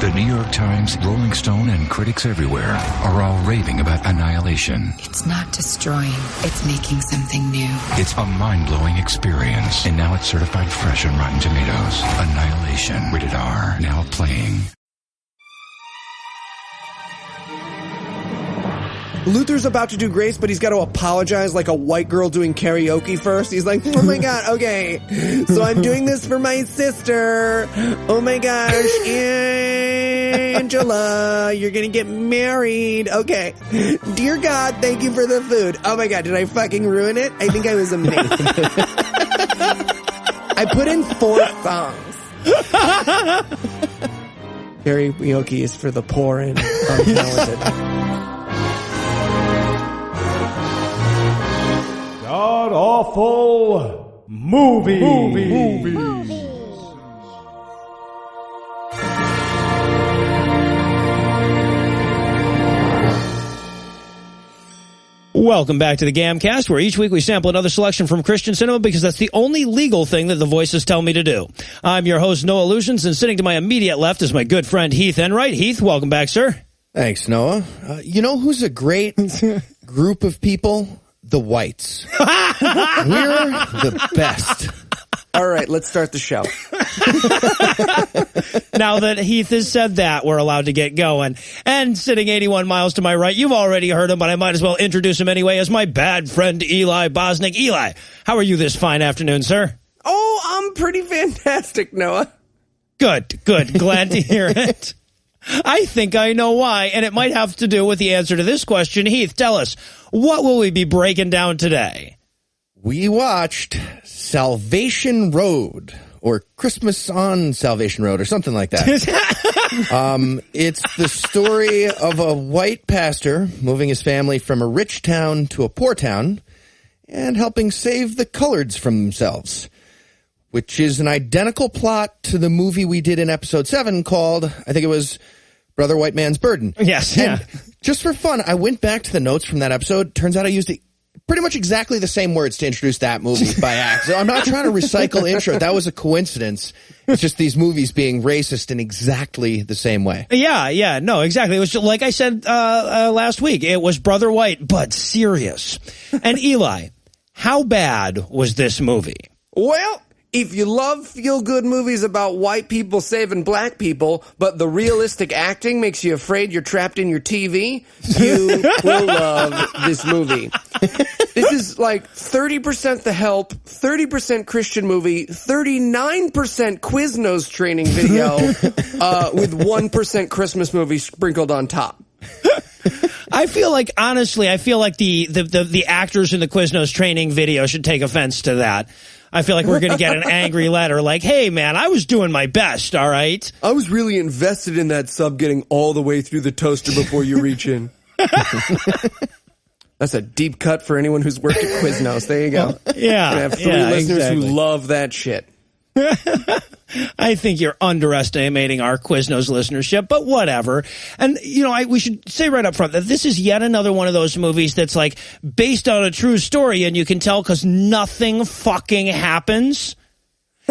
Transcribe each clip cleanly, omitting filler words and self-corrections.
The New York Times, Rolling Stone, and critics everywhere are all raving about Annihilation. It's not destroying, it's making something new. It's a mind-blowing experience, and now it's certified fresh on Rotten Tomatoes. Annihilation, rated R, now playing. Luther's about to do grace, but he's got to apologize like a white girl doing karaoke first. He's like, oh my God, okay, so I'm doing this for my sister. Oh my gosh, Angela, you're gonna get married. Okay. Dear God, thank you for the food. Oh my God, did I fucking ruin it? I think I was amazing. I put in 4 songs. Karaoke is for the poor and untalented. God-awful movies. Welcome back to the GAMcast, where each week we sample another selection from Christian cinema because that's the only legal thing that the voices tell me to do. I'm your host, Noah Lugeons, and sitting to my immediate left is my good friend Heath Enwright. Heath, welcome back, sir. Thanks, Noah. You know who's a great group of people? The whites. We're the best. All right, let's start the show. Now that Heath has said that, we're allowed to get going. And sitting 81 miles to my right, you've already heard him, but I might as well introduce him anyway as my bad friend Eli Bosnick. Eli, how are you this fine afternoon, sir? Oh, I'm pretty fantastic, Noah. Good. Glad to hear it. I think I know why, and it might have to do with the answer to this question. Heath, tell us, what will we be breaking down today? We watched Salvation Road, or Christmas on Salvation Road, or something like that. It's the story of a white pastor moving his family from a rich town to a poor town and helping save the coloreds from themselves, which is an identical plot to the movie we did in episode 7 called, I think it was Brother White Man's Burden. Yes, yeah. And just for fun, I went back to the notes from that episode. Turns out I used pretty much exactly the same words to introduce that movie by accident. I'm not trying to recycle intro. That was a coincidence. It's just these movies being racist in exactly the same way. Yeah, no, exactly. It was just, like I said last week, it was Brother White, but serious. And Eli, how bad was this movie? Well, if you love feel-good movies about white people saving black people, but the realistic acting makes you afraid you're trapped in your TV, you will love this movie. This is like 30% The Help, 30% Christian movie, 39% Quiznos training video, with 1% Christmas movie sprinkled on top. I feel like, honestly, the actors in the Quiznos training video should take offense to that. I feel like we're going to get an angry letter like, hey, man, I was doing my best, all right? I was really invested in that sub getting all the way through the toaster before you reach in. That's a deep cut for anyone who's worked at Quiznos. There you go. Yeah. I have 3 listeners who love that shit. I think you're underestimating our Quiznos listenership, but whatever. And, you know, we should say right up front that this is yet another one of those movies that's like based on a true story, and you can tell because nothing fucking happens.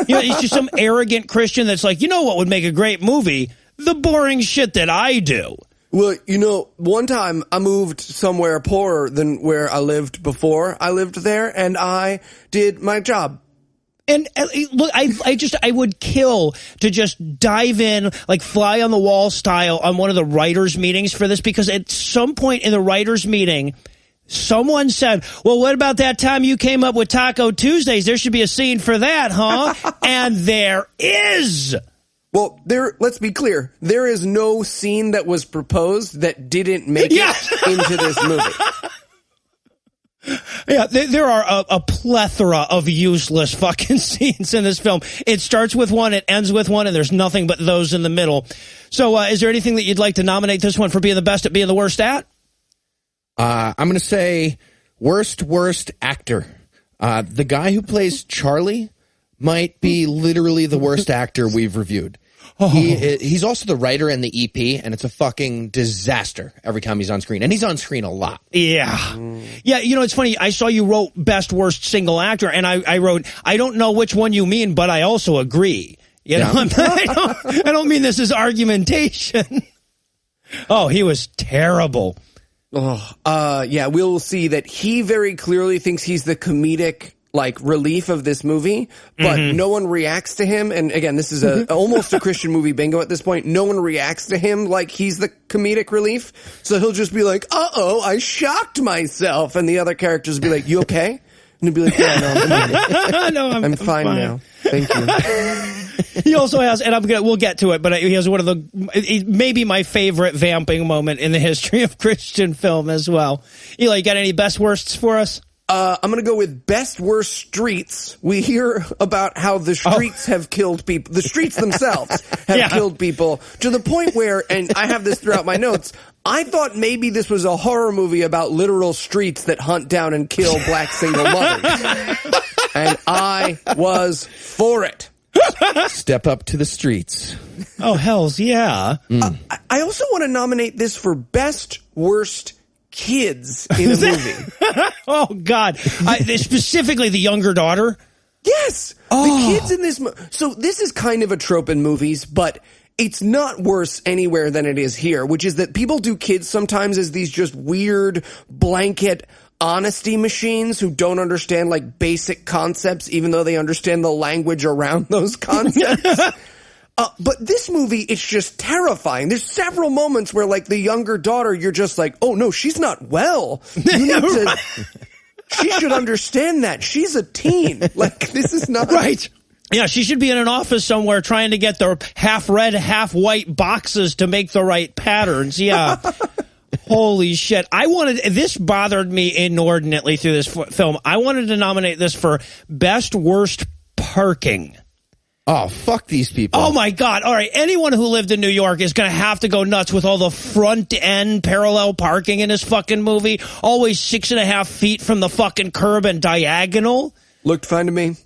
You know, it's just some arrogant Christian that's like, you know what would make a great movie? The boring shit that I do. Well, you know, one time I moved somewhere poorer than where I lived before I lived there, and I did my job. And look, I would kill to just dive in, like fly on the wall style, on one of the writers' meetings for this, because at some point in the writers' meeting, someone said, well, what about that time you came up with Taco Tuesdays? There should be a scene for that, huh? And there is. Well, let's be clear. There is no scene that was proposed that didn't make it into this movie. Yeah, there are a plethora of useless fucking scenes in this film. It starts with one, it ends with one, and there's nothing but those in the middle. So is there anything that you'd like to nominate this one for being the best at being the worst at? I'm going to say worst actor. The guy who plays Charlie might be literally the worst actor we've reviewed. Oh. He's also the writer and the EP, and it's a fucking disaster every time he's on screen. And he's on screen a lot. Yeah. Yeah, you know, it's funny. I saw you wrote best worst single actor, and I wrote, I don't know which one you mean, but I also agree. You know, I don't mean this as argumentation. Oh, he was terrible. Yeah, we'll see that he very clearly thinks he's the comedic relief of this movie, but no one reacts to him. And again, this is almost a Christian movie bingo at this point. No one reacts to him like he's the comedic relief. So he'll just be like, "Uh-oh, I shocked myself." And the other characters will be like, "You okay?" And he'll be like, "Yeah, no, I'm fine now. Thank you." He also has, and we'll get to it, but he has one of maybe my favorite vamping moment in the history of Christian film as well. Eli, you got any best worsts for us? I'm going to go with best worst streets. We hear about how the streets have killed people. The streets themselves have killed people to the point where, and I have this throughout my notes, I thought maybe this was a horror movie about literal streets that hunt down and kill black single mothers. And I was for it. Step up to the streets. Oh, hells yeah. I also want to nominate this for best worst kids in a movie. Oh, God. Specifically the younger daughter? Yes. The kids in this so this is kind of a trope in movies, but it's not worse anywhere than it is here, which is that people do kids sometimes as these just weird blanket honesty machines who don't understand basic concepts, even though they understand the language around those concepts. But this movie, it's just terrifying. There's several moments where, the younger daughter, you're just like, oh, no, she's not well. You need to... She should understand that. She's a teen. This is not... Right. Yeah, she should be in an office somewhere trying to get the half red, half white boxes to make the right patterns. Yeah. Holy shit. This bothered me inordinately through this film. I wanted to nominate this for best worst parking. Oh, fuck these people. Oh, my God. All right. Anyone who lived in New York is going to have to go nuts with all the front-end parallel parking in this fucking movie. Always 6.5 feet from the fucking curb and diagonal. Looked fine to me.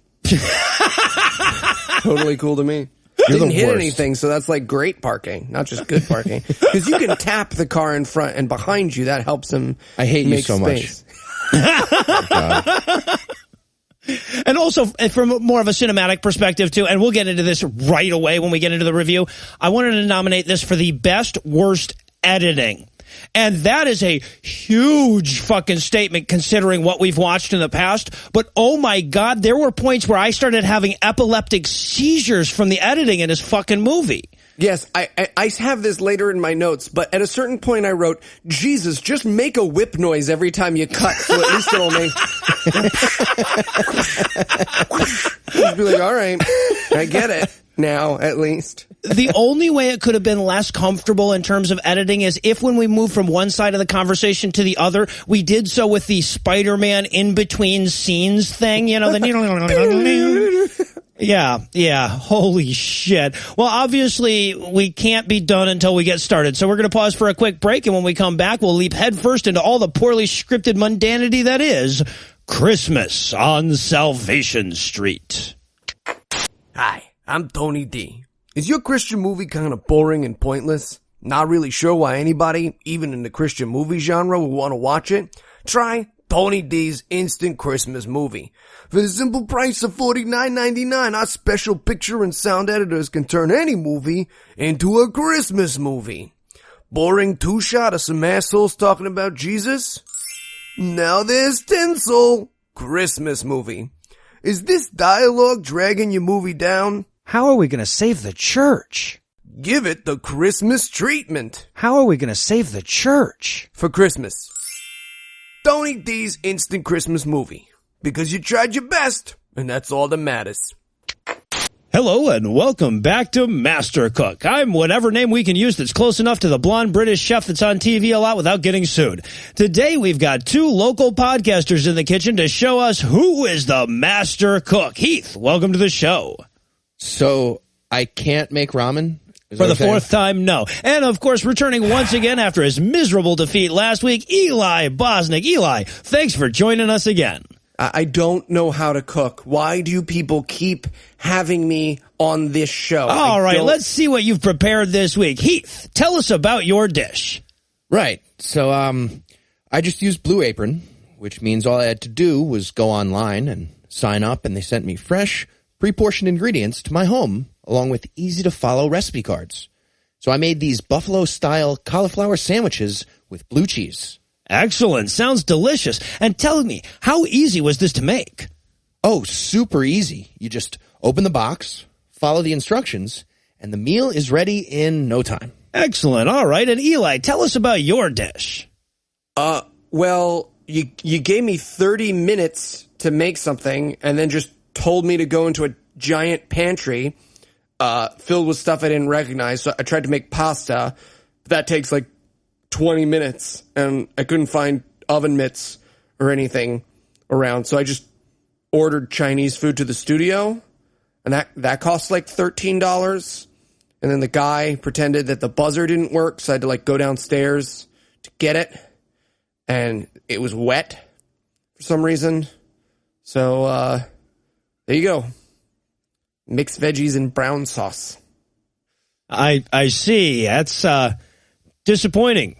Totally cool to me. Didn't hit anything, so that's great parking, not just good parking. Because you can tap the car in front and behind you. That helps him. I hate make you so space. much. And also, from more of a cinematic perspective, too, and we'll get into this right away when we get into the review, I wanted to nominate this for the best worst editing. And that is a huge fucking statement considering what we've watched in the past. But, oh, my God, there were points where I started having epileptic seizures from the editing in this fucking movie. Yes, I have this later in my notes, but at a certain point I wrote, Jesus, just make a whip noise every time you cut, so at least it'll make... Just be like, all right, I get it now, at least. The only way it could have been less comfortable in terms of editing is if when we move from one side of the conversation to the other, we did so with the Spider-Man in-between scenes thing, you know, the... Yeah. Holy shit. Well, obviously, we can't be done until we get started. So we're going to pause for a quick break, and when we come back, we'll leap headfirst into all the poorly scripted mundanity that is Christmas on Salvation Street. Hi, I'm Tony D. Is your Christian movie kind of boring and pointless? Not really sure why anybody, even in the Christian movie genre, would want to watch it? Try Tony D's Instant Christmas Movie. For the simple price of $49.99, our special picture and sound editors can turn any movie into a Christmas movie. Boring two-shot of some assholes talking about Jesus? Now there's tinsel. Christmas movie. Is this dialogue dragging your movie down? How are we going to save the church? Give it the Christmas treatment. How are we going to save the church? For Christmas. Tony D's Instant Christmas Movie. Because you tried your best, and that's all that matters. Hello and welcome back to Master Cook. I'm whatever name we can use that's close enough to the blonde British chef that's on TV a lot without getting sued. Today we've got two local podcasters in the kitchen to show us who is the Master Cook. Heath, welcome to the show. So I can't make ramen? For the fourth time, no. And, of course, returning once again after his miserable defeat last week, Eli Bosnick. Eli, thanks for joining us again. I don't know how to cook. Why do people keep having me on this show? All right, let's see what you've prepared this week. Heath, tell us about your dish. Right. So I just used Blue Apron, which means all I had to do was go online and sign up, and they sent me fresh, pre-portioned ingredients to my home along with easy-to-follow recipe cards. So I made these buffalo-style cauliflower sandwiches with blue cheese. Excellent. Sounds delicious. And tell me, how easy was this to make? Oh, super easy. You just open the box, follow the instructions, and the meal is ready in no time. Excellent. All right. And Eli, tell us about your dish. Well, you gave me 30 minutes to make something and then just told me to go into a giant pantry filled with stuff I didn't recognize. So I tried to make pasta. That takes like 20 minutes, and I couldn't find oven mitts or anything around. So I just ordered Chinese food to the studio, and that cost like $13. And then the guy pretended that the buzzer didn't work, so I had to like go downstairs to get it, and it was wet for some reason. So there you go. Mixed veggies and brown sauce. I see. That's disappointing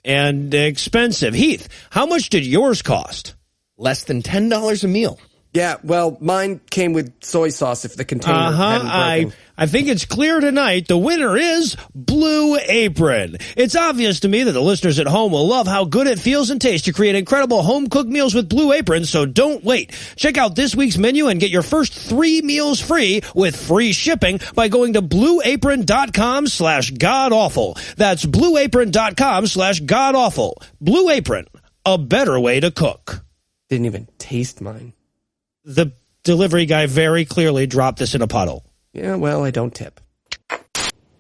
and expensive. Heath, how much did yours cost? Less than $10 a meal. Yeah, well, mine came with soy sauce if the container hadn't broken. I think it's clear tonight the winner is Blue Apron. It's obvious to me that the listeners at home will love how good it feels and tastes to create incredible home-cooked meals with Blue Apron, so don't wait. Check out this week's menu and get your first 3 meals free with free shipping by going to blueapron.com/godawful. That's blueapron.com/godawful. Blue Apron, a better way to cook. Didn't even taste mine. The delivery guy very clearly dropped this in a puddle. Yeah, well, I don't tip.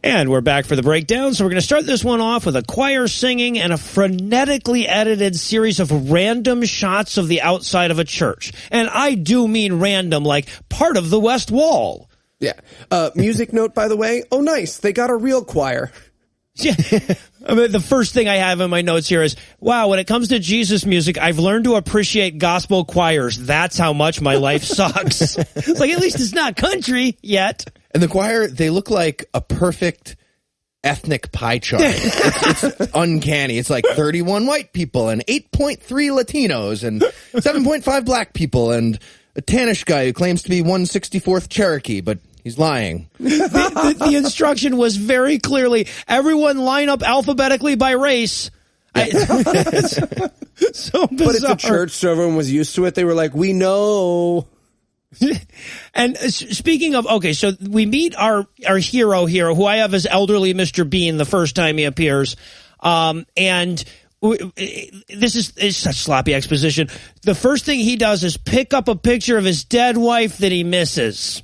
And we're back for the breakdown. So we're going to start this one off with a choir singing and a frenetically edited series of random shots of the outside of a church. And I do mean random, like part of the West Wall. Yeah. Music note, by the way. Oh, nice. They got a real choir. Yeah. I mean, the first thing I have in my notes here is, wow, when it comes to Jesus music, I've learned to appreciate gospel choirs. That's how much my life sucks. It's like, at least it's not country yet. And the choir, they look like a perfect ethnic pie chart. It's uncanny. It's like 31 white people and 8.3 Latinos and 7.5 black people and a tannish guy who claims to be 164th Cherokee, but he's lying. The instruction was very clearly, everyone line up alphabetically by race. It's so bizarre. But it's a church, so everyone was used to it. They were like, we know. And speaking of, okay, so we meet our hero here, who I have as elderly Mr. Bean the first time he appears. And this is such sloppy exposition. The first thing he does is pick up a picture of his dead wife that he misses.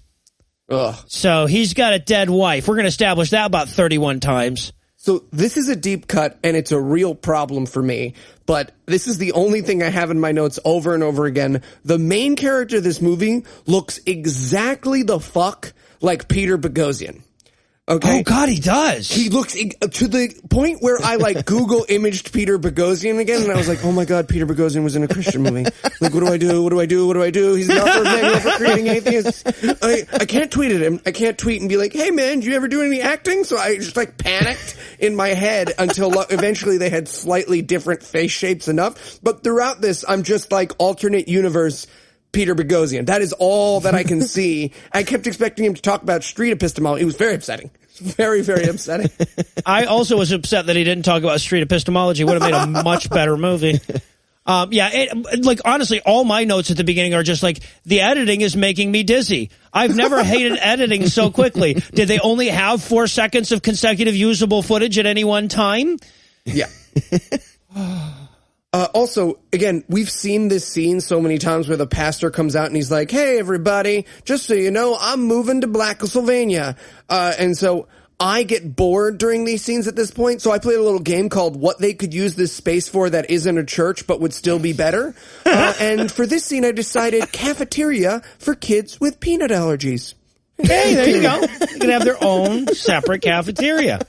Ugh. So he's got a dead wife. We're going to establish that about 31 times. So this is a deep cut, and it's a real problem for me. But this is the only thing I have in my notes over and over again. The main character of this movie looks exactly the fuck like Peter Boghossian. Okay. Oh, God, he does. He looks to the point where I like Google imaged Peter Boghossian again, and I was like, oh my God, Peter Boghossian was in a Christian movie. Like, what do I do? What do I do? What do I do? He's the author of Manual for Creating Atheists. I can't tweet at him. I can't tweet and be like, hey man, do you ever do any acting? So I just like panicked in my head until eventually they had slightly different face shapes enough. But throughout this, I'm just like alternate universe Peter Boghossian. That is all that I can see. I kept expecting him to talk about street epistemology. It was very upsetting. Very, very upsetting. I also was upset that he didn't talk about street epistemology. Would have made a much better movie. Like, honestly, all my notes at the beginning are just like, the editing is making me dizzy. I've never hated editing so quickly. Did they only have 4 seconds of consecutive usable footage at any one time? Yeah. Also, again, we've seen this scene so many times where the pastor comes out and he's like, hey, everybody, just so you know, I'm moving to Blackosylvania. And so I get bored during these scenes at this point. So I played a little game called What They Could Use This Space For That Isn't a Church But Would Still Be Better. And for this scene, I decided cafeteria for kids with peanut allergies. Hey, there you go. They can have their own separate cafeteria.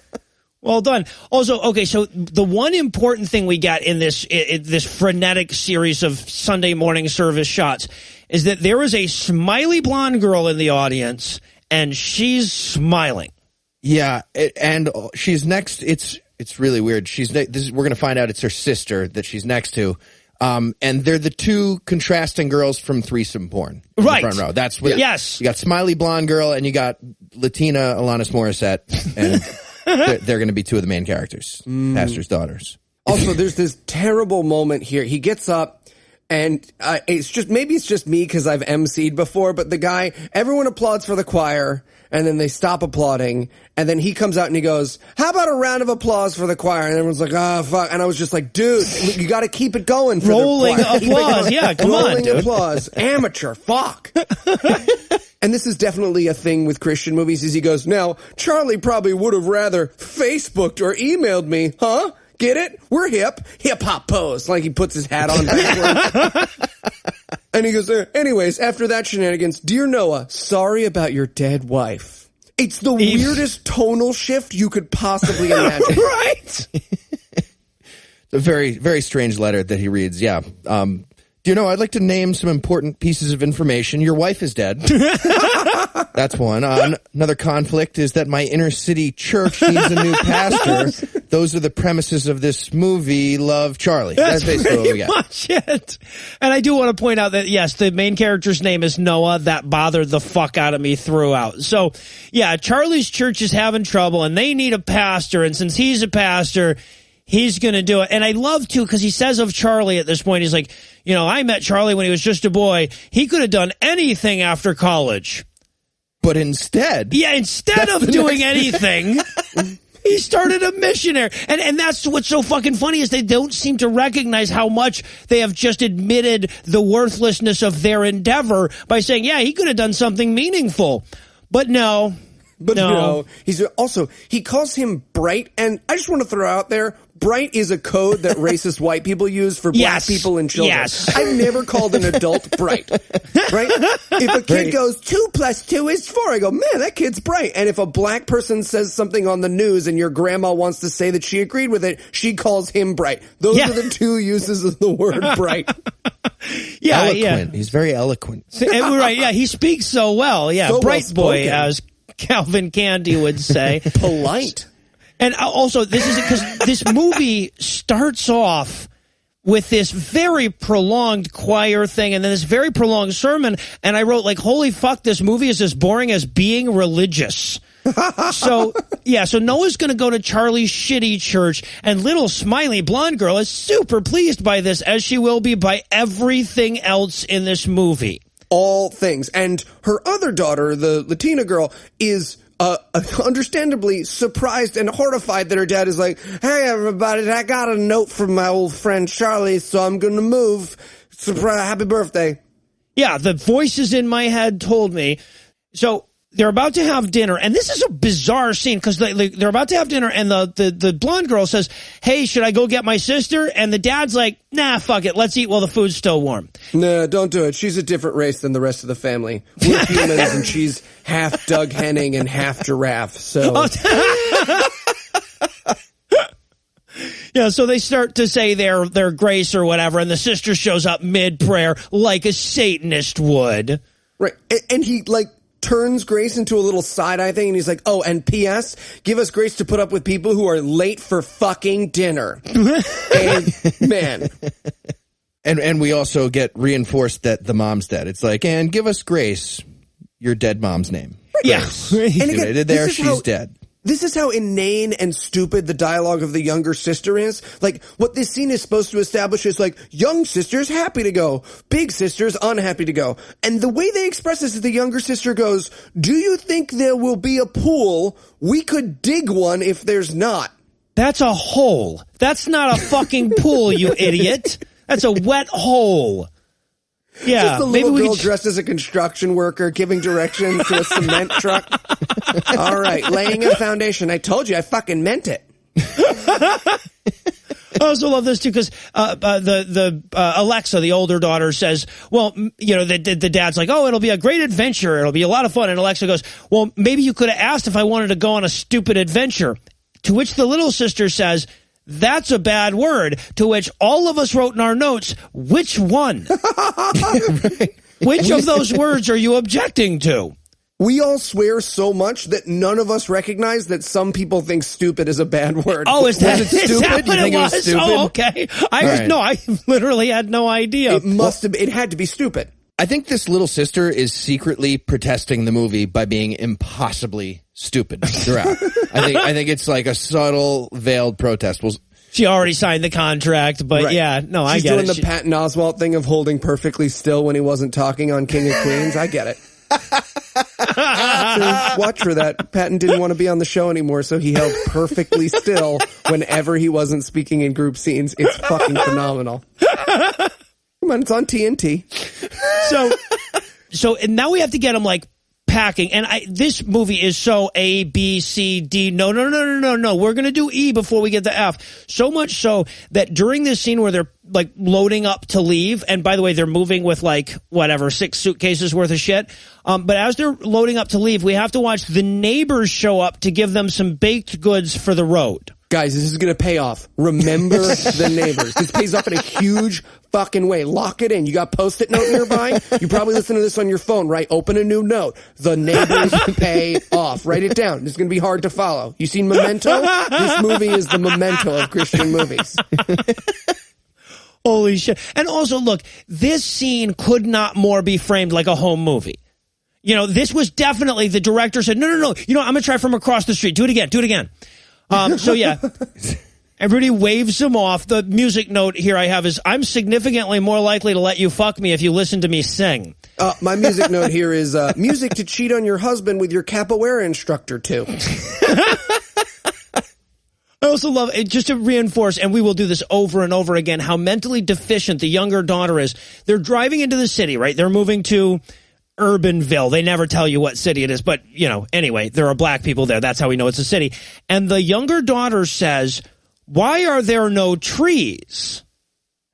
Well done. Also, okay, so the one important thing we got in this frenetic series of Sunday morning service shots is that there is a smiley blonde girl in the audience, and she's smiling. Yeah, and she's next. It's really weird. We're going to find out it's her sister that she's next to. And they're the two contrasting girls from Threesome Porn. In Right. the front row. That's what. Yes. You got smiley blonde girl and you got Latina Alanis Morissette, and they're going to be two of the main characters, pastor's daughters. Also, there's this terrible moment here. He gets up. And maybe it's just me because I've emceed before, but everyone applauds for the choir, and then they stop applauding, and then he comes out and he goes, how about a round of applause for the choir? And everyone's like, oh, fuck. And I was just like, dude, you got to keep it going for rolling the choir. applause. Yeah, come on, rolling dude. applause. Amateur. Fuck. And this is definitely a thing with Christian movies, is he goes, now, Charlie probably would have rather Facebooked or emailed me, huh? Get it? We're hip. Hip-hop pose. Like he puts his hat on backwards. And he goes, anyways, after that shenanigans, dear Noah, sorry about your dead wife. It's the weirdest tonal shift you could possibly imagine. Right? A very, very strange letter that he reads. Yeah. Dear Noah, I'd like to name some important pieces of information. Your wife is dead. That's one. Another conflict is that my inner city church needs a new pastor. Those are the premises of this movie. Love, Charlie. That's basically what we got. Much it. And I do want to point out that, yes, the main character's name is Noah. That bothered the fuck out of me throughout. So, yeah, Charlie's church is having trouble, and they need a pastor. And since he's a pastor, he's going to do it. And I love, too, because he says of Charlie at this point, he's like, I met Charlie when he was just a boy. He could have done anything after college. But instead... Yeah, instead of doing anything... He started a missionary. And that's what's so fucking funny is they don't seem to recognize how much they have just admitted the worthlessness of their endeavor by saying, yeah, he could have done something meaningful. But no. But no. He calls him Bright, and I just want to throw out there, Bright is a code that racist white people use for black people and children. Yes. I've never called an adult bright. Right? If a kid goes 2 + 2 is 4, I go, man, that kid's bright. And if a black person says something on the news and your grandma wants to say that she agreed with it, she calls him bright. Those are the two uses of the word bright. Yeah, eloquent. He's very eloquent. Right, yeah, he speaks so well. Yeah, So bright boy, well-spoken. as Calvin Candy would say. Polite. And also, this is because this movie starts off with this very prolonged choir thing and then this very prolonged sermon. And I wrote, like, holy fuck, this movie is as boring as being religious. So Noah's going to go to Charlie's shitty church, and little smiley blonde girl is super pleased by this, as she will be by everything else in this movie. All things. And her other daughter, the Latina girl, is understandably surprised and horrified that her dad is like, hey, everybody, I got a note from my old friend Charlie, so I'm going to move. Surprise, happy birthday. Yeah, the voices in my head told me. So they're about to have dinner, and this is a bizarre scene because they're about to have dinner, and the blonde girl says, hey, should I go get my sister? And the dad's like, nah, fuck it. Let's eat while the food's still warm. No, don't do it. She's a different race than the rest of the family. We're humans, and she's half Doug Henning and half giraffe. So, yeah. So they start to say their grace or whatever, and the sister shows up mid prayer like a Satanist would. Right, and he turns Grace into a little side-eye thing, and he's like, oh, and P.S., give us grace to put up with people who are late for fucking dinner. And, man. And we also get reinforced that the mom's dead. It's like, and give us grace, your dead mom's name. Yes. And again, she's dead. This is how inane and stupid the dialogue of the younger sister is. Like, what this scene is supposed to establish is, like, young sister's happy to go, big sister's unhappy to go. And the way they express this is the younger sister goes, do you think there will be a pool? We could dig one if there's not. That's a hole. That's not a fucking pool, you idiot. That's a wet hole. Yeah, just a little girl dressed as a construction worker giving directions to a cement truck. All right, laying a foundation. I told you, I fucking meant it. I also love this too because Alexa, the older daughter, says, "Well, the dad's like, oh, it'll be a great adventure. It'll be a lot of fun." And Alexa goes, "Well, maybe you could have asked if I wanted to go on a stupid adventure." To which the little sister says, "That's a bad word," to which all of us wrote in our notes, which one? Right. Which of those words are you objecting to? We all swear so much that none of us recognize that some people think stupid is a bad word. Oh, is that stupid? Is that You what think it it was was? stupid? Oh, okay. I literally had no idea. It had to be stupid. I think this little sister is secretly protesting the movie by being impossibly stupid throughout. I think it's like a subtle, veiled protest. Well, She already signed the contract, but Right. I get She's doing it. the Patton Oswalt thing of holding perfectly still when he wasn't talking on King of Queens. I get it. So watch for that. Patton didn't want to be on the show anymore, so he held perfectly still whenever he wasn't speaking in group scenes. It's fucking phenomenal. Come on, it's on TNT. So and now we have to get him like packing. And this movie is so A, B, C, D. No. We're going to do E before we get to F. So much so that during this scene where they're like loading up to leave, and by the way, they're moving with like, 6 suitcases worth of shit. But as they're loading up to leave, we have to watch the neighbors show up to give them some baked goods for the road. Guys, this is going to pay off. Remember the neighbors. This pays off in a huge fucking way. Lock it in. You got Post-it note nearby? You probably listen to this on your phone, right? Open a new note. The neighbors pay off. Write it down. It's going to be hard to follow. You seen Memento? This movie is the Memento of Christian movies. Holy shit. And also, look, this scene could not more be framed like a home movie. You know, this was definitely, the director said, no. You know, I'm going to try from across the street. Do it again. So yeah, everybody waves him off. The music note here I have is, I'm significantly more likely to let you fuck me if you listen to me sing. My music note here is music to cheat on your husband with your capoeira instructor too. I also love it, just to reinforce, and we will do this over and over again, how mentally deficient the younger daughter is. They're driving into the city, right? They're moving to Urbanville. They never tell you what city it is, but, you know, anyway, there are black people there. That's how we know it's a city. And the younger daughter says, why are there no trees?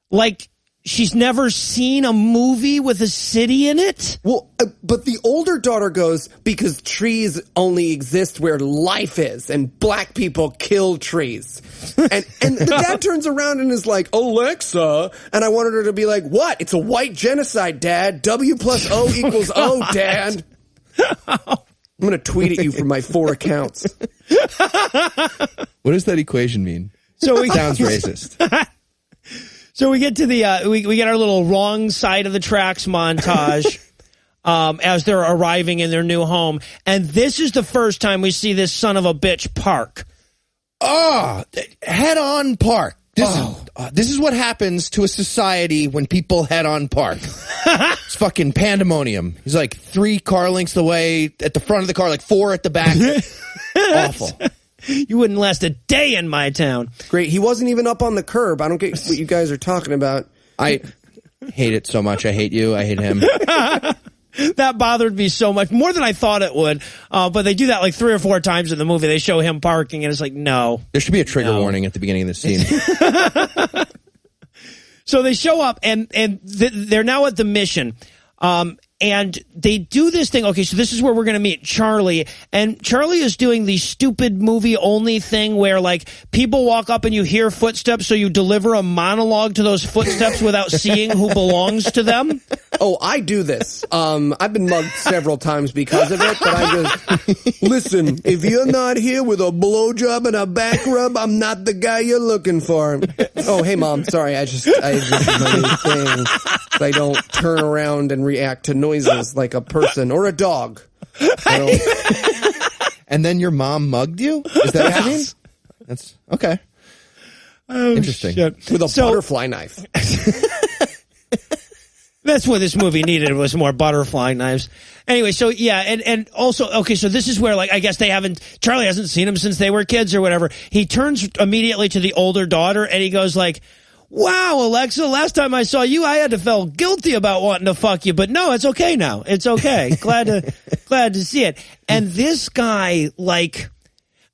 Like, she's never seen a movie with a city in it? Well, but the older daughter goes, because trees only exist where life is, and black people kill trees. And the dad turns around and is like, Alexa. And I wanted her to be like, what? It's a white genocide, Dad. W plus O equals O, Dad. I'm going to tweet at you from my 4 accounts. what does that equation mean? So it sounds racist. So we get to the we get our little wrong side of the tracks montage as they're arriving in their new home, and this is the first time we see this son of a bitch park. Oh, head on park. This is what happens to a society when people head on park. It's fucking pandemonium. He's like 3 car lengths away at the front of the car, like 4 at the back. Awful. You wouldn't last a day in my town. Great. He wasn't even up on the curb. I don't get what you guys are talking about. I hate it so much. I hate you. I hate him. That bothered me so much, more than I thought it would. But they do that like 3 or 4 times in the movie. They show him parking, and it's like, no. There should be a trigger warning at the beginning of this scene. So they show up, and they're now at the mission. And they do this thing. Okay, so this is where we're going to meet Charlie. And Charlie is doing the stupid movie-only thing where, like, people walk up and you hear footsteps, so you deliver a monologue to those footsteps without seeing who belongs to them. Oh, I do this. I've been mugged several times because of it, but I just, listen, if you're not here with a blowjob and a back rub, I'm not the guy you're looking for. Oh, hey, Mom, sorry, this is my new thing. I don't turn around and react to noises like a person or a dog. And then your mom mugged you? Is that what you mean? That's okay. Oh, interesting. Shit. With a butterfly knife. That's what this movie needed, was more butterfly knives. Anyway, so yeah, and also, okay, so this is where, like, I guess Charlie hasn't seen him since they were kids or whatever. He turns immediately to the older daughter and he goes like, wow, Alexa, last time I saw you, I had to feel guilty about wanting to fuck you, but no, it's okay now. It's okay. Glad to see it. And this guy, like,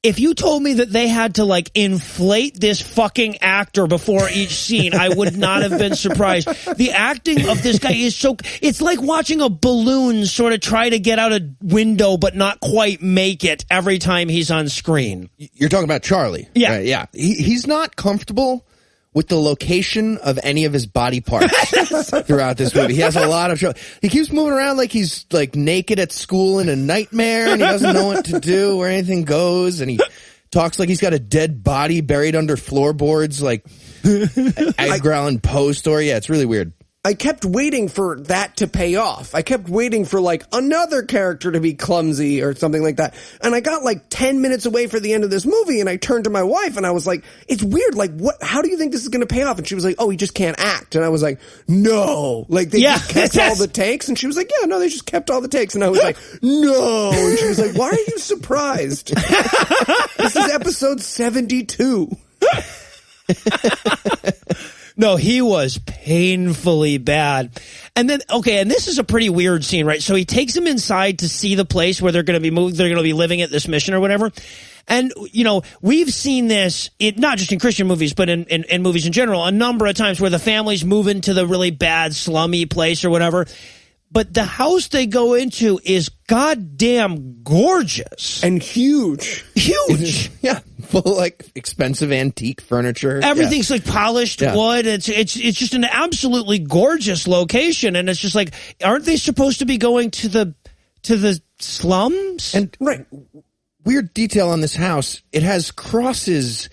if you told me that they had to, like, inflate this fucking actor before each scene, I would not have been surprised. The acting of this guy is it's like watching a balloon sort of try to get out a window but not quite make it every time he's on screen. You're talking about Charlie. Yeah. Right, yeah. He's not comfortable with the location of any of his body parts throughout this movie. He has a lot of show. He keeps moving around like he's like naked at school in a nightmare, and he doesn't know what to do, where anything goes, and he talks like he's got a dead body buried under floorboards, like Edgar Allan Poe story. Yeah, it's really weird. I kept waiting for that to pay off. I kept waiting for like another character to be clumsy or something like that. And I got like 10 minutes away for the end of this movie, and I turned to my wife and I was like, it's weird. Like, how do you think this is going to pay off? And she was like, oh, he just can't act. And I was like, no. Like, they just kept all the takes? And she was like, yeah, no, they just kept all the takes. And I was like, no. And she was like, why are you surprised? This is episode 72. No, he was painfully bad. And then, okay, and this is a pretty weird scene, right? So he takes him inside to see the place where they're going to be moved, they're going to be living at this mission or whatever. And, you know, we've seen this, not just in Christian movies, but in movies in general, a number of times where the families move into the really bad, slummy place or whatever. But the house they go into is goddamn gorgeous. And huge. Huge. Yeah. Full, like, expensive antique furniture. Everything's like polished wood. It's just an absolutely gorgeous location. And it's just like, aren't they supposed to be going to the slums? And right. Weird detail on this house. It has crosses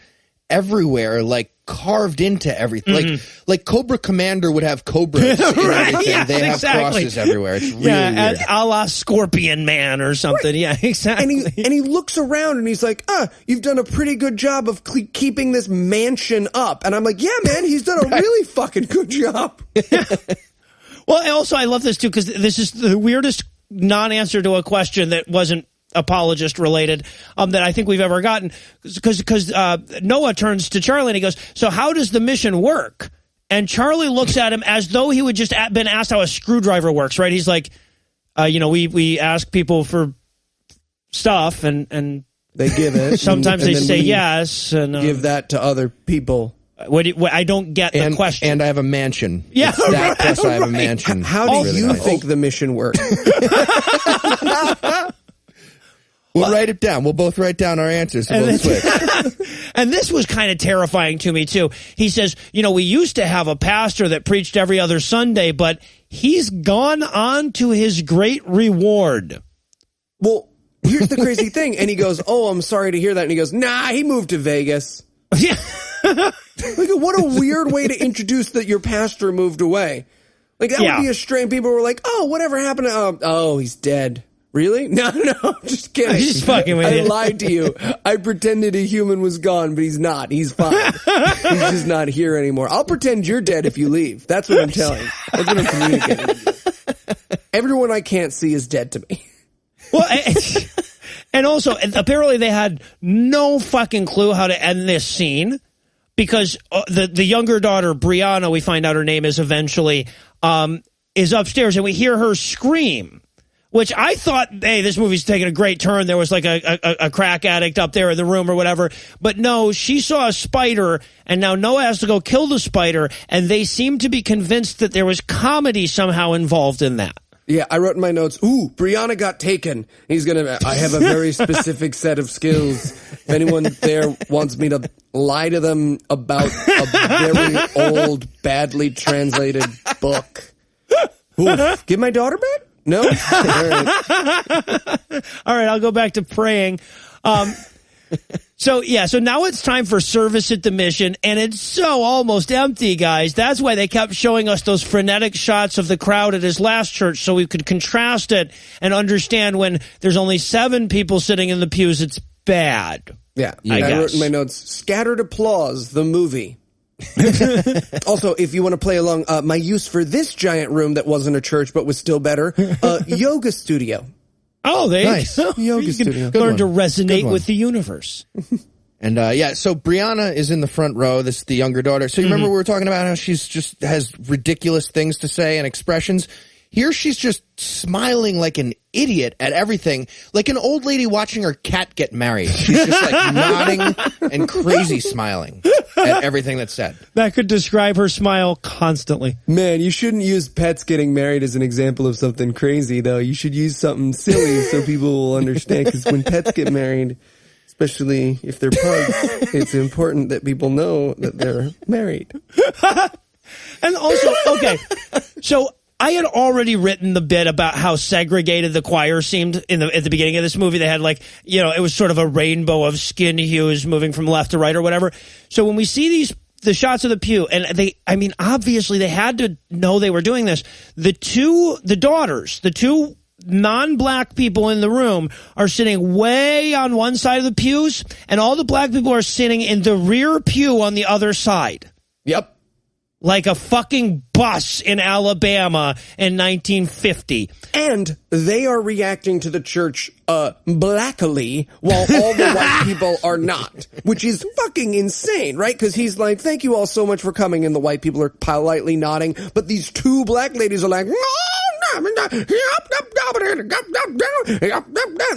everywhere, like carved into everything. Like Cobra Commander would have cobras in everything. Yeah, they have crosses everywhere. It's really weird. A la Scorpion Man or something. Right. Yeah, exactly. And he looks around and he's like, you've done a pretty good job of keeping this mansion up. And I'm like, yeah, man, he's done a really fucking good job. Well, also, I love this too, because this is the weirdest non-answer to a question that wasn't apologist related that I think we've ever gotten, because Noah turns to Charlie and he goes, so how does the mission work? And Charlie looks at him as though he would just been asked how a screwdriver works, right? He's like, we ask people for stuff and they give it. Sometimes they say yes, and give that to other people. I don't get the question. And I have a mansion. Yeah, that plus I have a mansion. How do you think the mission works? We'll write it down. We'll both write down our answers. And we'll switch. And this was kind of terrifying to me, too. He says, we used to have a pastor that preached every other Sunday, but he's gone on to his great reward. Well, here's the crazy thing. And he goes, oh, I'm sorry to hear that. And he goes, nah, he moved to Vegas. Yeah. Like, what a weird way to introduce that your pastor moved away. Like, that would be a strange. People were like, oh, whatever happened to oh, he's dead. Really? No, I'm just kidding. I'm just fucking with you. I lied to you. I pretended a human was gone, but he's not. He's fine. He's just not here anymore. I'll pretend you're dead if you leave. That's what I'm telling. That's what I'm communicating with you. Everyone I can't see is dead to me. Well, and also, apparently they had no fucking clue how to end this scene, because the younger daughter, Brianna, we find out her name is eventually, is upstairs, and we hear her scream. Which I thought, hey, this movie's taking a great turn. There was like a crack addict up there in the room or whatever. But no, she saw a spider, and now Noah has to go kill the spider, and they seem to be convinced that there was comedy somehow involved in that. Yeah, I wrote in my notes, ooh, Brianna got taken. I have a very specific set of skills. If anyone there wants me to lie to them about a very old, badly translated book. Ooh, give my daughter back? No? All right, I'll go back to praying. So now it's time for service at the mission, and it's so almost empty, guys. That's why they kept showing us those frenetic shots of the crowd at his last church, so we could contrast it and understand when there's only 7 people sitting in the pews, it's bad. Yeah, I wrote in my notes, scattered applause, the movie. Also, if you want to play along, my use for this giant room that wasn't a church but was still better, yoga studio. Oh, nice. Yoga studio. Learn to resonate with the universe. And so Brianna is in the front row. This is the younger daughter. So you remember we were talking about how she's just has ridiculous things to say and expressions. Here she's just smiling like an idiot at everything, like an old lady watching her cat get married. She's just like nodding and crazy smiling at everything that's said. That could describe her smile constantly. Man, you shouldn't use pets getting married as an example of something crazy, though. You should use something silly so people will understand, because when pets get married, it's especially if they're pugs, it's important that people know that they're married. And also, okay, so I had already written the bit about how segregated the choir seemed at the beginning of this movie. They had it was sort of a rainbow of skin hues moving from left to right or whatever. So when we see the shots of the pew, and obviously they had to know they were doing this. The two non-black people in the room are sitting way on one side of the pews, and all the black people are sitting in the rear pew on the other side. Yep. Like a fucking bus in Alabama in 1950. And they are reacting to the church blackly while all the white people are not, which is fucking insane, right? Because he's like, thank you all so much for coming, and the white people are politely nodding, but these two black ladies are like, and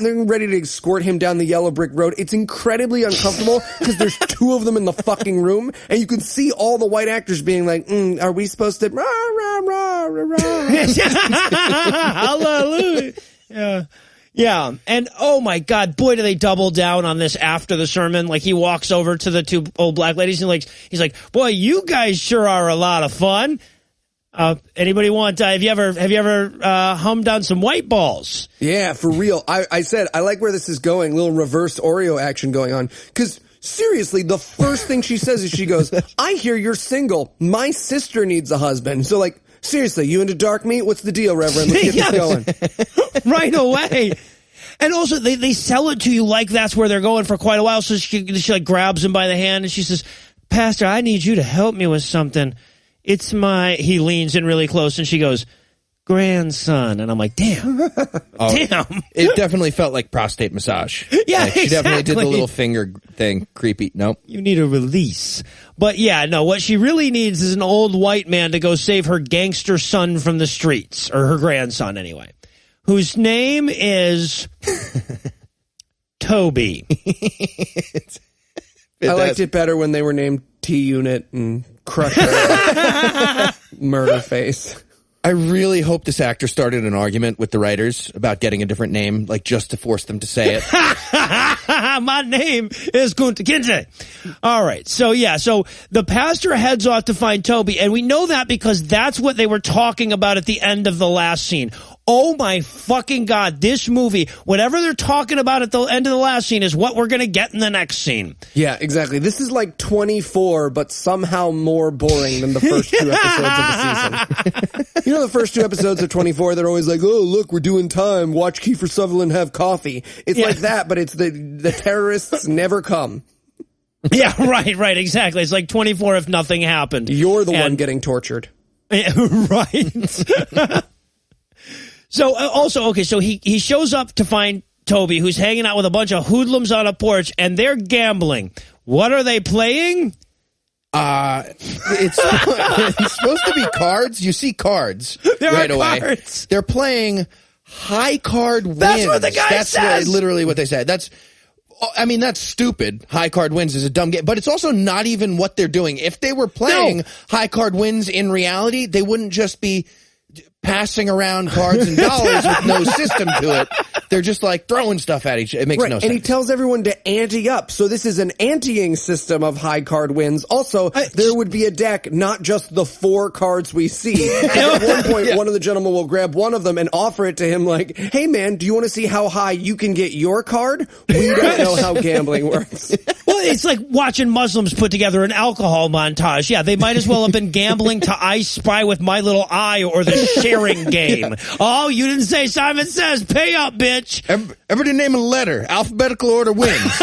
they're ready to escort him down the yellow brick road. It's incredibly uncomfortable because there's two of them in the fucking room, and you can see all the white actors being like, are we supposed to rah, rah, rah, rah, rah. Hallelujah. Yeah. And oh my God, boy, do they double down on this after the sermon. Like, he walks over to the two old black ladies and he's like, boy, you guys sure are a lot of fun. Anybody want, have you ever hummed on some white balls? Yeah, for real. I said, I like where this is going, little reverse Oreo action going on. Cause seriously, the first thing she says is she goes, I hear you're single. My sister needs a husband. So seriously, you into dark meat? What's the deal, Reverend? Let's get this going. Right away. And also, they sell it to you like that's where they're going for quite a while. So she grabs him by the hand and she says, Pastor, I need you to help me with something. He leans in really close and she goes, grandson. And I'm like, damn. Damn. It definitely felt like prostate massage. Yeah, she definitely did the exactly. little finger thing. Creepy. Nope. You need a release. But yeah, no, what she really needs is an old white man to go save her gangster son from the streets, or her grandson anyway, whose name is Toby. I liked it better when they were named T-Unit and Crusher. Murder Face. I really hope this actor started an argument with the writers about getting a different name, just to force them to say it. My name is Gunter Kinsey. All right. So the pastor heads off to find Toby, and we know that because that's what they were talking about at the end of the last scene. Oh my fucking God, this movie, whatever they're talking about at the end of the last scene is what we're going to get in the next scene. Yeah, exactly. This is like 24, but somehow more boring than the first two episodes of the season. You know, the first two episodes of 24, they're always like, oh, look, we're doing time. Watch Kiefer Sutherland have coffee. It's like that, but it's the terrorists never come. Yeah, right, exactly. It's like 24 if nothing happened. You're the one getting tortured. Right. So so he shows up to find Toby, who's hanging out with a bunch of hoodlums on a porch, and they're gambling. What are they playing? It's supposed to be cards. You see cards right away. Cards. They're playing high card wins. That's what the guy says. Literally what they said. That's stupid. High card wins is a dumb game, but it's also not even what they're doing. If they were playing high card wins in reality, they wouldn't just be passing around cards and dollars with no system to it. They're just throwing stuff at each other. It makes no sense. And he tells everyone to ante up. So this is an anteing system of high card wins. Also, there would be a deck, not just the 4 cards we see. At one point, one of the gentlemen will grab one of them and offer it to him like, hey man, do you want to see how high you can get your card? We don't know how gambling works. Well, it's like watching Muslims put together an alcohol montage. Yeah, they might as well have been gambling to I Spy with My Little Eye or the sharing game. Oh, you didn't say Simon Says. Pay up, bitch. Ever to name a letter, alphabetical order wins.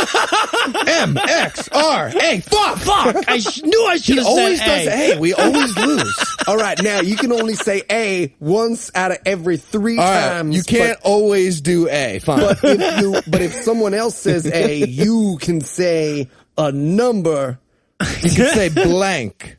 M, X, R, A. Fuck. I knew I should have said always does A. We always lose. All right, now you can only say A once out of every 3 times. You can't always do A. Fine. But if someone else says A, you can say a number. You can say blank.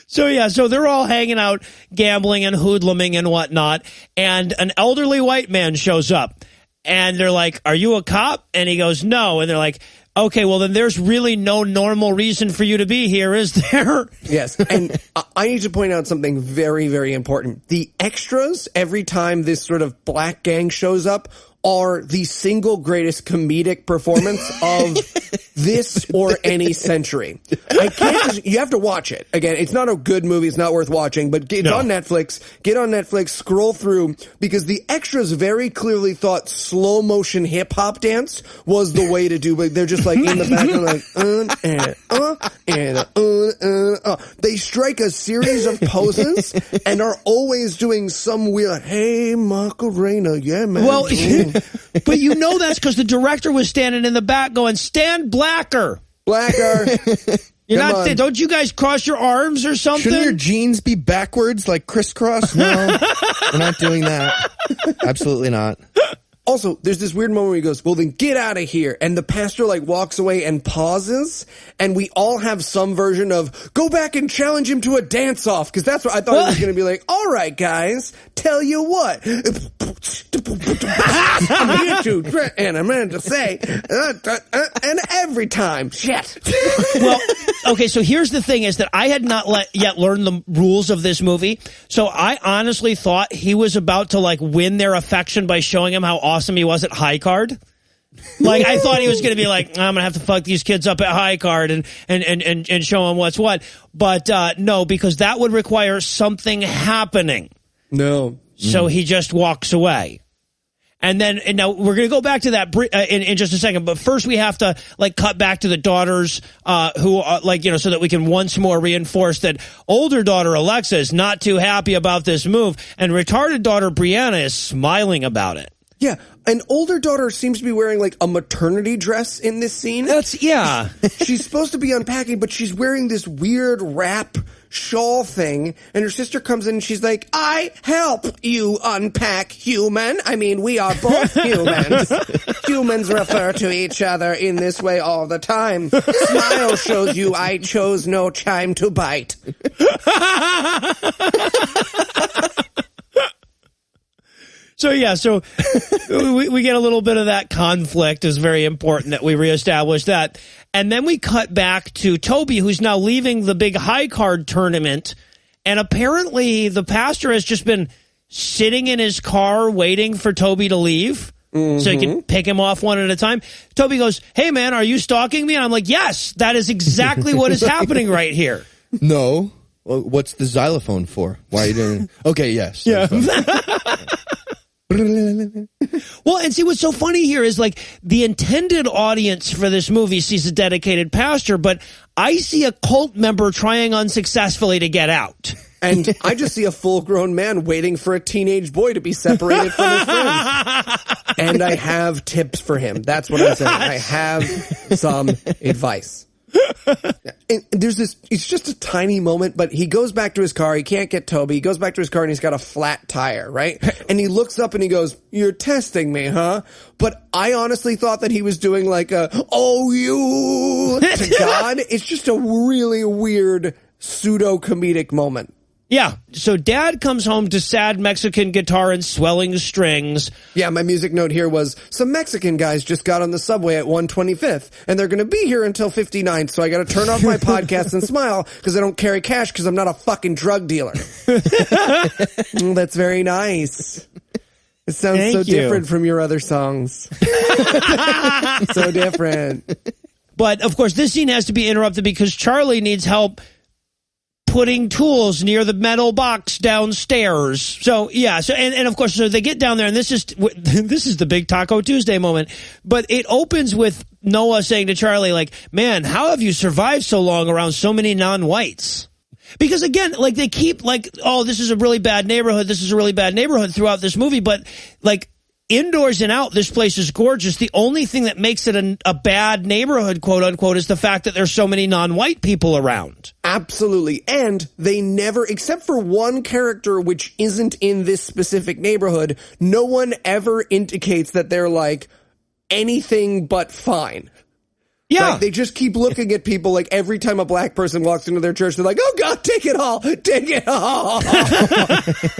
So they're all hanging out, gambling and hoodluming and whatnot, and an elderly white man shows up, and they're like, are you a cop? And he goes, no. And they're like, okay, well, then there's really no normal reason for you to be here, is there? Yes, and I need to point out something very, very important. The extras, every time this sort of black gang shows up, are the single greatest comedic performance of this or any century. I can't. You have to watch it. Again, it's not a good movie. It's not worth watching. But it's on Netflix. Get on Netflix. Scroll through, because the extras very clearly thought slow motion hip hop dance was the way to do. But they're just like in the background, like They strike a series of poses and are always doing some weird. Hey, Macarena, yeah, man. Well, but you know that's because the director was standing in the back going, "Stand blacker." You're Come not. on. Don't you guys cross your arms or something? Shouldn't your jeans be backwards, like crisscross? No, we're not doing that. Absolutely not. Also, there's this weird moment where he goes, well, then get out of here. And the pastor like walks away and pauses. And we all have some version of go back and challenge him to a dance off. Cause that's what I thought it was going to be like. All right, guys, tell you what. I'm here to, and I'm meant to say, and every time, shit. Well, okay, so here's the thing is that I had not yet learned the rules of this movie. So I honestly thought he was about to like win their affection by showing him how awesome he was at high card. Like I thought he was going to be like, I'm going to have to fuck these kids up at high card and show them what's what. But no, because that would require something happening. No. So he just walks away. And now we're going to go back to that in just a second. But first we have to like cut back to the daughters who are like, you know, so that we can once more reinforce that older daughter Alexa is not too happy about this move. And retarded daughter Brianna is smiling about it. Yeah. An older daughter seems to be wearing like a maternity dress in this scene. She's supposed to be unpacking, but she's wearing this weird wrap shawl thing, and her sister comes in and she's like, I help you unpack, human. I mean, we are both humans. Humans refer to each other in this way all the time. Smile shows you I chose no time to bite. So we get a little bit of that conflict. It's very important that we reestablish that. And then we cut back to Toby, who's now leaving the big high card tournament. And apparently the pastor has just been sitting in his car waiting for Toby to leave so he can pick him off one at a time. Toby goes, hey, man, are you stalking me? And I'm like, yes, that is exactly what is happening right here. No. Well, what's the xylophone for? Why are you doing Okay, yes. Yeah. Well, and see, what's so funny here is like the intended audience for this movie sees a dedicated pastor, but I see a cult member trying unsuccessfully to get out. And I just see a full-grown man waiting for a teenage boy to be separated from his friends. And I have tips for him. That's what I'm saying. I have some advice. And there's this, it's just a tiny moment, but he goes back to his car. He can't get Toby. He goes back to his car and he's got a flat tire, right? And he looks up and he goes, you're testing me, huh? But I honestly thought that he was doing like a, oh, you to God. It's just a really weird pseudo-comedic moment. Yeah, so Dad comes home to sad Mexican guitar and swelling strings. Yeah, my music note here was, some Mexican guys just got on the subway at 125th, and they're going to be here until 59th, so I got to turn off my podcast and smile, because I don't carry cash, because I'm not a fucking drug dealer. That's very nice. It sounds so different from your other songs. So different. But, of course, this scene has to be interrupted because Charlie needs help putting tools near the metal box downstairs. So yeah, and of course, so they get down there, and this is the big Taco Tuesday moment. But it opens with Noah saying to Charlie, like, "Man, how have you survived so long around so many non-whites?" Because again, like they keep like, "Oh, this is a really bad neighborhood. This is a really bad neighborhood" throughout this movie, but like. Indoors and out, this place is gorgeous. The only thing that makes it a bad neighborhood, quote unquote, is the fact that there's so many non-white people around. Absolutely. And they never, except for one character which isn't in this specific neighborhood, no one ever indicates that they're like anything but fine. Yeah. Like, they just keep looking at people like every time a black person walks into their church, they're like, oh God, take it all. Take it all.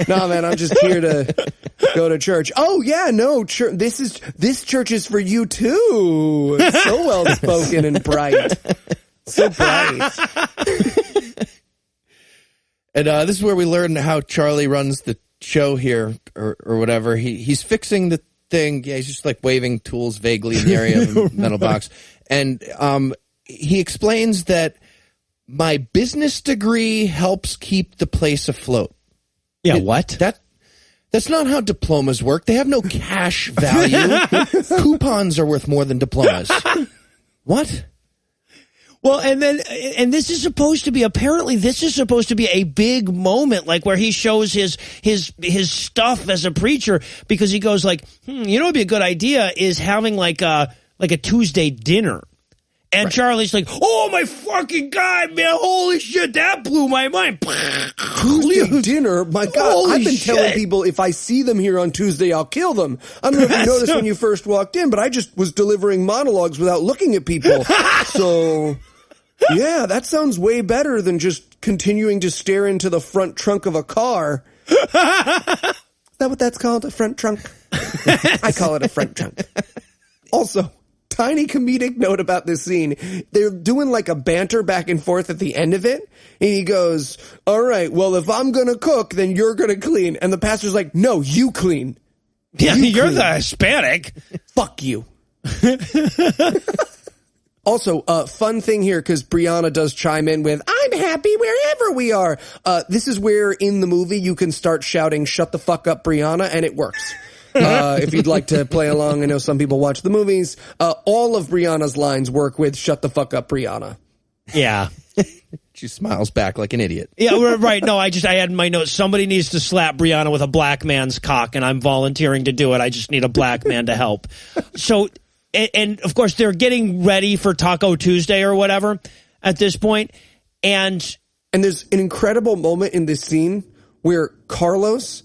No, man, I'm just here to go to church. Oh yeah, no, this church is for you too. It's so well spoken and bright. So bright. And this is where we learn how Charlie runs the show here or whatever. He's fixing the thing. Yeah, he's just like waving tools vaguely in the area of a metal box. And he explains that my business degree helps keep the place afloat. Yeah, what? That's not how diplomas work. They have no cash value. Coupons are worth more than diplomas. What? Well, and this is supposed to be, apparently this is supposed to be a big moment, like where he shows his stuff as a preacher, because he goes like, you know what'd be a good idea is having like a Tuesday dinner. And right. Charlie's like, oh my fucking God, man, holy shit, that blew my mind. Tuesday dinner? My God, holy I've been telling people if I see them here on Tuesday, I'll kill them. I don't know if you noticed when you first walked in, but I just was delivering monologues without looking at people. So, yeah, that sounds way better than just continuing to stare into the front trunk of a car. Is that what that's called, a front trunk? I call it a front trunk. Also, tiny comedic note about this scene. They're doing like a banter back and forth at the end of it. And he goes, all right, well, if I'm going to cook, then you're going to clean. And the pastor's like, no, you clean. Yeah, you're clean. The Hispanic. Fuck you. Also, fun thing here, because Brianna does chime in with, I'm happy wherever we are. This is where in the movie you can start shouting, shut the fuck up, Brianna, and it works. If you'd like to play along, I know some people watch the movies. All of Brianna's lines work with "Shut the fuck up, Brianna." Yeah, she smiles back like an idiot. Yeah, right. No, I had in my notes. Somebody needs to slap Brianna with a black man's cock, and I'm volunteering to do it. I just need a black man to help. So, and of course, they're getting ready for Taco Tuesday or whatever at this point, and there's an incredible moment in this scene where Carlos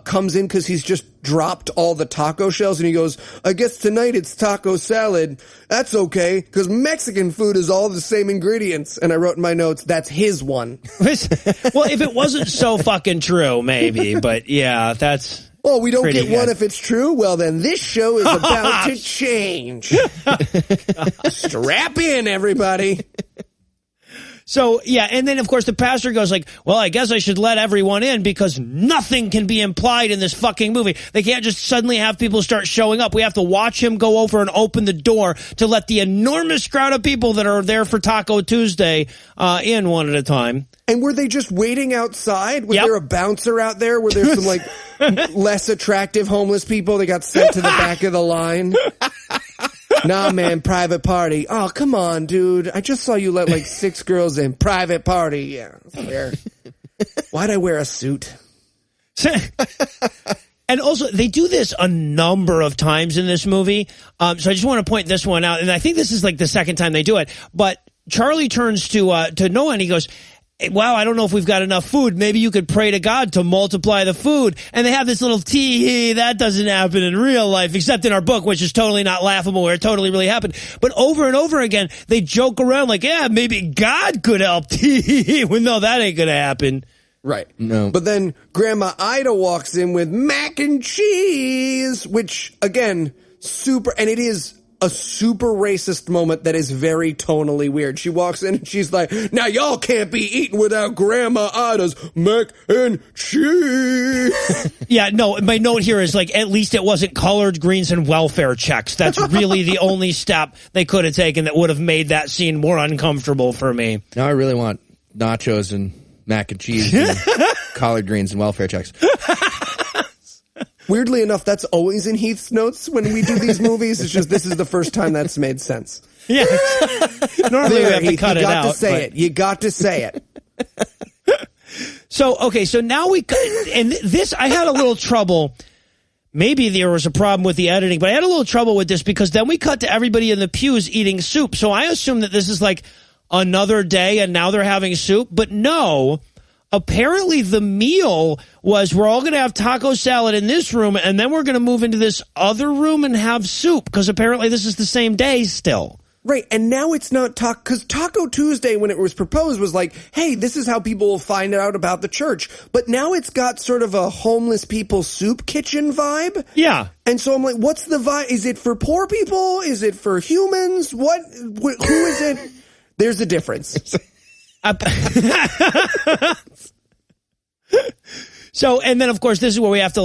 comes in because he's just dropped all the taco shells, and he goes, I guess tonight it's taco salad. That's okay, because Mexican food is all the same ingredients. And I wrote in my notes, that's his one. Well, if it wasn't so fucking true, maybe. But yeah, that's... Well, we don't get one if it's true. Well, then this show is about to change. Strap in, everybody. So, yeah, and then, of course, the pastor goes like, well, I guess I should let everyone in because nothing can be implied in this fucking movie. They can't just suddenly have people start showing up. We have to watch him go over and open the door to let the enormous crowd of people that are there for Taco Tuesday in one at a time. And were they just waiting outside? Was there a bouncer out there? Were there some, like, less attractive homeless people that got sent to the back of the line? Nah, man, private party. Oh, come on, dude. I just saw you let like 6 girls in. Private party. Yeah, fair. Why'd I wear a suit? And also, they do this a number of times in this movie. So I just want to point this one out. And I think this is like the second time they do it. But Charlie turns to Noah and he goes, wow, I don't know if we've got enough food. Maybe you could pray to God to multiply the food. And they have this little tee-hee, that doesn't happen in real life, except in our book, which is totally not laughable, where it totally really happened. But over and over again, they joke around like, yeah, maybe God could help. Tee-hee. Well, no, that ain't going to happen. Right. No. But then Grandma Ida walks in with mac and cheese, which, again, super, and it is a super racist moment that is very tonally weird. She walks in and she's like, now y'all can't be eating without Grandma Ida's mac and cheese. Yeah, no, my note here is like, at least it wasn't collard greens and welfare checks. That's really the only step they could have taken that would have made that scene more uncomfortable for me. Now I really want nachos and mac and cheese and collard greens and welfare checks. Weirdly enough, that's always in Heath's notes when we do these movies. It's just this is the first time that's made sense. Yeah. Normally we have to cut it out. You got to say it. You got to say it. So, okay, so now and this, I had a little trouble. Maybe there was a problem with the editing, but I had a little trouble with this because then we cut to everybody in the pews eating soup. So I assume that this is like another day and now they're having soup, but no. Apparently the meal was we're all going to have taco salad in this room and then we're going to move into this other room and have soup because apparently this is the same day still. Right, and now it's not because Taco Tuesday, when it was proposed, was like, hey, this is how people will find out about the church. But now it's got sort of a homeless people soup kitchen vibe. Yeah. And so I'm like, what's the vibe? Is it for poor people? Is it for humans? Who is it? There's a difference. So, and then of course, this is where we have to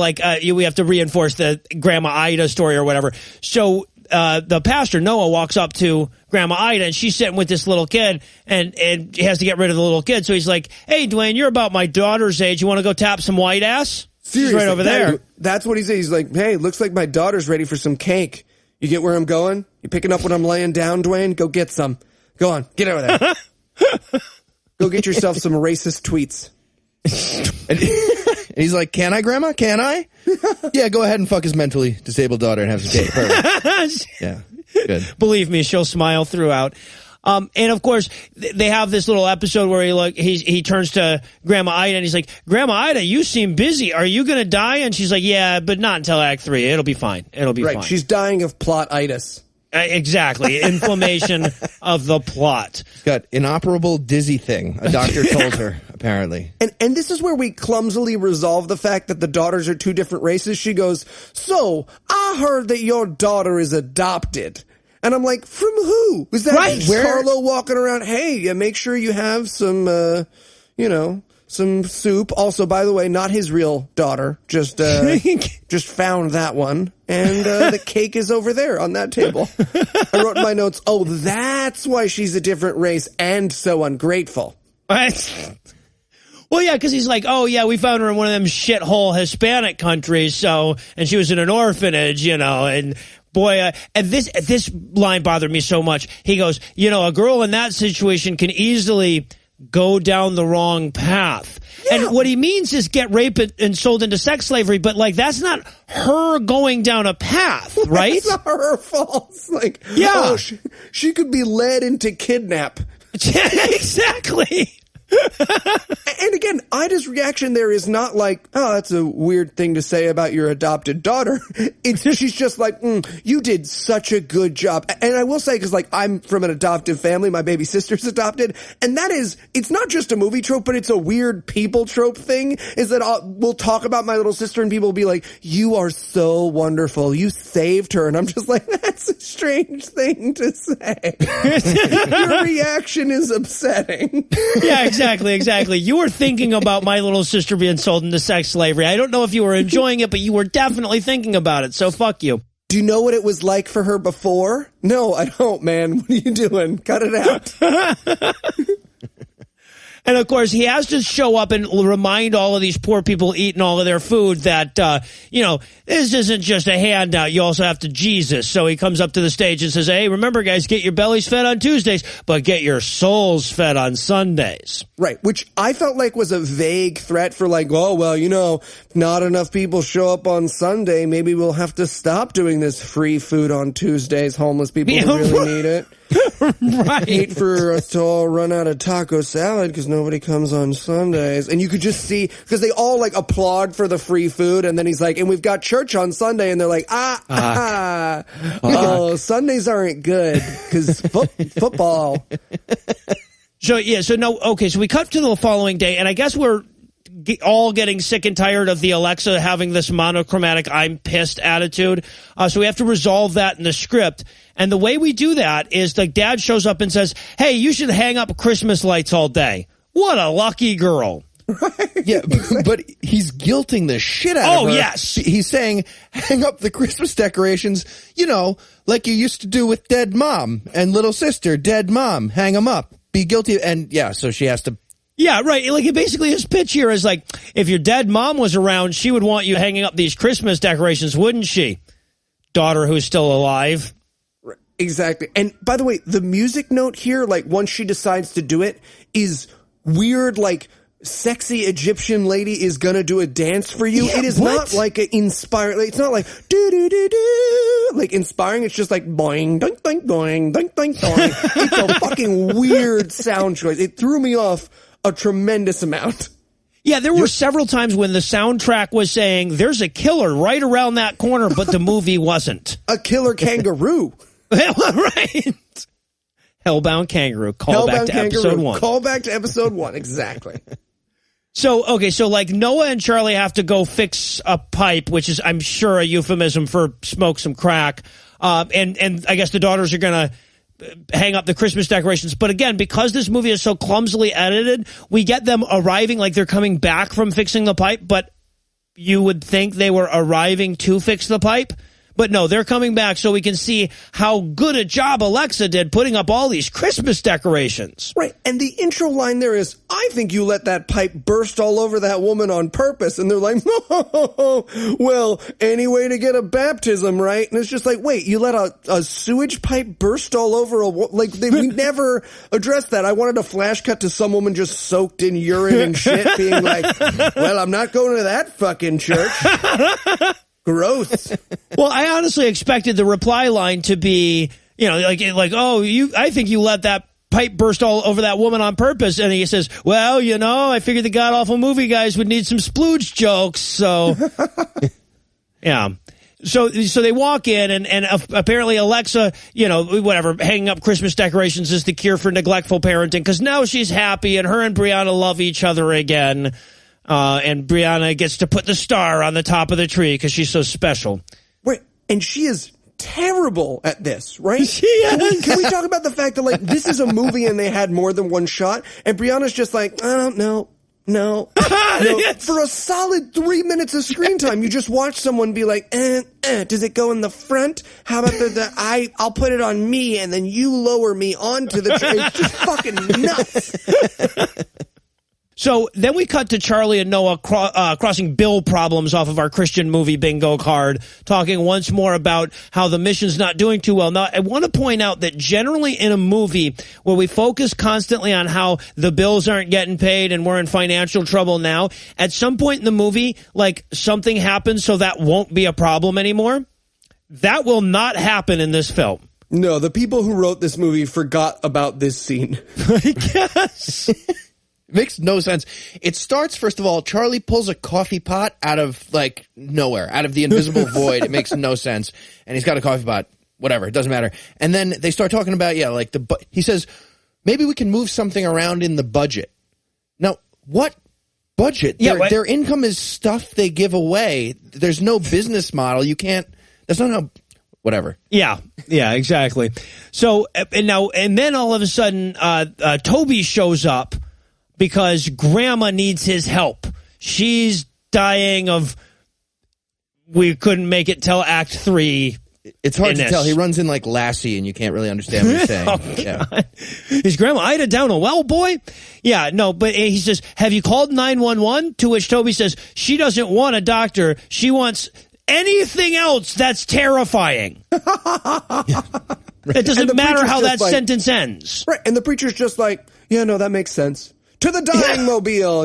we have to reinforce the Grandma Ida story or whatever. So, the pastor, Noah, walks up to Grandma Ida, and she's sitting with this little kid, and he has to get rid of the little kid. So he's like, hey, Dwayne, you're about my daughter's age. You want to go tap some white ass? Seriously, she's right over there. That's what he said. He's like, hey, looks like my daughter's ready for some cake. You get where I'm going? You picking up when I'm laying down, Dwayne? Go get some. Go on. Get over there. Go get yourself some racist tweets. And he's like, can I, Grandma? Can I? Yeah, go ahead and fuck his mentally disabled daughter and have some cake. Perfect. Yeah, good. Believe me, she'll smile throughout. And of course, they have this little episode where he turns to Grandma Ida and he's like, Grandma Ida, you seem busy. Are you going to die? And she's like, yeah, but not until Act 3. It'll be fine. It'll be fine. Right, she's dying of plot-itis. Exactly. Inflammation of the plot. Got inoperable dizzy thing. A doctor told her, apparently. And this is where we clumsily resolve the fact that the daughters are two different races. She goes, so, I heard that your daughter is adopted. And I'm like, from who? Was that right, Carlo walking around? Hey, yeah, make sure you have some, some soup. Also, by the way, not his real daughter. Just found that one. And the cake is over there on that table. I wrote in my notes, oh, that's why she's a different race and so ungrateful. Well, yeah, because he's like, oh, yeah, we found her in one of them shithole Hispanic countries, and she was in an orphanage, and boy, and this line bothered me so much. He goes, a girl in that situation can easily go down the wrong path. Yeah. And what he means is get raped and sold into sex slavery, but that's not her going down a path, right? It's not her fault. It's like, yeah. Oh, she could be led into kidnap. Exactly. And again, Ida's reaction there is not like, oh, that's a weird thing to say about your adopted daughter. She's just like, you did such a good job. And I will say, because I'm from an adoptive family, my baby sister's adopted, and it's not just a movie trope, but it's a weird people trope thing, is that we'll talk about my little sister and people will be like, you are so wonderful. You saved her. And I'm just like, that's a strange thing to say. Your reaction is upsetting. Yeah, exactly. You were thinking about my little sister being sold into sex slavery. I don't know if you were enjoying it, but you were definitely thinking about it, so fuck you. Do you know what it was like for her before? No, I don't, man. What are you doing? Cut it out. And, of course, he has to show up and remind all of these poor people eating all of their food that, this isn't just a handout. You also have to Jesus. So he comes up to the stage and says, hey, remember, guys, get your bellies fed on Tuesdays, but get your souls fed on Sundays. Right, which I felt like was a vague threat for not enough people show up on Sunday. Maybe we'll have to stop doing this free food on Tuesdays. Homeless people who really need it. Right. Hate for us to all run out of taco salad because nobody comes on Sundays. And you could just see, because they all applaud for the free food, and then he's like, and we've got church on Sunday, and they're like, Sundays aren't good because football. So we cut to the following day, and I guess we're all getting sick and tired of the Alexa having this monochromatic I'm pissed attitude. So we have to resolve that in the script. And the way we do that is dad shows up and says, hey, you should hang up Christmas lights all day. What a lucky girl. Right. Yeah, but he's guilting the shit out of her. Oh, yes. He's saying, hang up the Christmas decorations, like you used to do with dead mom and little sister, dead mom, hang them up. Be guilty. And yeah, so she has to. Yeah, right. Basically his pitch here is if your dead mom was around, she would want you hanging up these Christmas decorations, wouldn't she? Daughter who's still alive. Exactly. And by the way, the music note here, once she decides to do it, is weird, sexy Egyptian lady is gonna do a dance for you. Yeah, it is not inspiring. It's not do inspiring. It's just boing, doink, doink, doink, doink, doink, doink. It's a fucking weird sound choice. It threw me off a tremendous amount. Yeah, there were several times when the soundtrack was saying there's a killer right around that corner, but the movie wasn't. A killer kangaroo. Right. Hellbound Kangaroo. Call back to episode 1. Call back to episode 1, exactly. So Noah and Charlie have to go fix a pipe, which is, I'm sure, a euphemism for smoke some crack. And I guess the daughters are going to hang up the Christmas decorations. But again, because this movie is so clumsily edited, we get them arriving like they're coming back from fixing the pipe, but you would think they were arriving to fix the pipe. But no, they're coming back so we can see how good a job Alexa did putting up all these Christmas decorations. Right, and the intro line there is, I think you let that pipe burst all over that woman on purpose. And they're like, oh, well, any way to get a baptism, right? And it's just like, wait, you let a sewage pipe burst all over we never addressed that. I wanted a flash cut to some woman just soaked in urine and shit being like, well, I'm not going to that fucking church. Gross. Well, I honestly expected the reply line to be, I think you let that pipe burst all over that woman on purpose. And he says, well, I figured the god-awful movie guys would need some splooge jokes. So, yeah. So they walk in and apparently Alexa, hanging up Christmas decorations is the cure for neglectful parenting because now she's happy and her and Brianna love each other again. And Brianna gets to put the star on the top of the tree because she's so special. Right, and she is terrible at this, right? She is. Can we talk about the fact that, this is a movie and they had more than one shot, and Brianna's just like, oh, no. For a solid 3 minutes of screen time, you just watch someone be like, does it go in the front? How about I'll put it on me and then you lower me onto the tree. It's just fucking nuts. So then we cut to Charlie and Noah crossing bill problems off of our Christian movie bingo card, talking once more about how the mission's not doing too well. Now, I want to point out that generally in a movie where we focus constantly on how the bills aren't getting paid and we're in financial trouble now, at some point in the movie, something happens so that won't be a problem anymore. That will not happen in this film. No, the people who wrote this movie forgot about this scene. I guess. It makes no sense. It starts, first of all, Charlie pulls a coffee pot out of, nowhere, out of the invisible void. It makes no sense. And he's got a coffee pot. Whatever. It doesn't matter. And then they start talking about, he says, maybe we can move something around in the budget. Now, what budget? Yeah, their income is stuff they give away. There's no business model. You can't, that's not how, whatever. Yeah, exactly. So, and then all of a sudden, Toby shows up. Because Grandma needs his help. She's dying of... We couldn't make it till Act 3. It's hard to tell. He runs in like Lassie, and you can't really understand what he's saying. Is Grandma Ida down a well, boy? Yeah, no, but he says, have you called 911? To which Toby says, she doesn't want a doctor. She wants anything else that's terrifying. It doesn't matter how that sentence ends. Right, and the preacher's just like, yeah, no, that makes sense. To the dying mobile.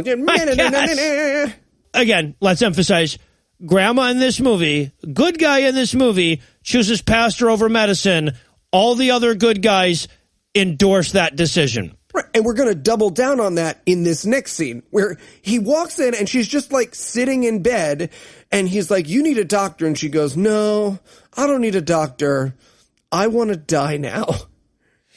Again, let's emphasize, Grandma in this movie, good guy in this movie, chooses pastor over medicine. All the other good guys endorse that decision. Right, and we're going to double down on that in this next scene, where he walks in and she's just sitting in bed, and he's like, you need a doctor. And she goes, no, I don't need a doctor. I want to die now.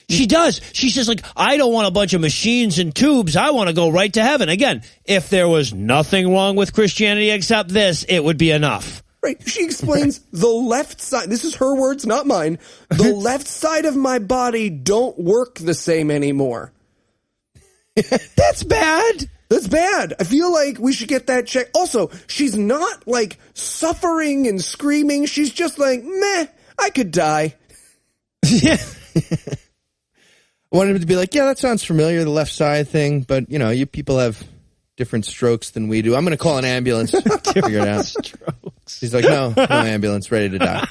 She does. She says, I don't want a bunch of machines and tubes. I want to go right to heaven. Again, if there was nothing wrong with Christianity except this, it would be enough. Right. She explains the left side. This is her words, not mine. The left side of my body don't work the same anymore. That's bad. That's bad. I feel like we should get that checked. Also, she's not suffering and screaming. She's just meh, I could die. Yeah. I wanted him to be yeah, that sounds familiar, the left side thing, but, you people have different strokes than we do. I'm going to call an ambulance. Figure it out. Strokes. He's like, no ambulance, ready to die.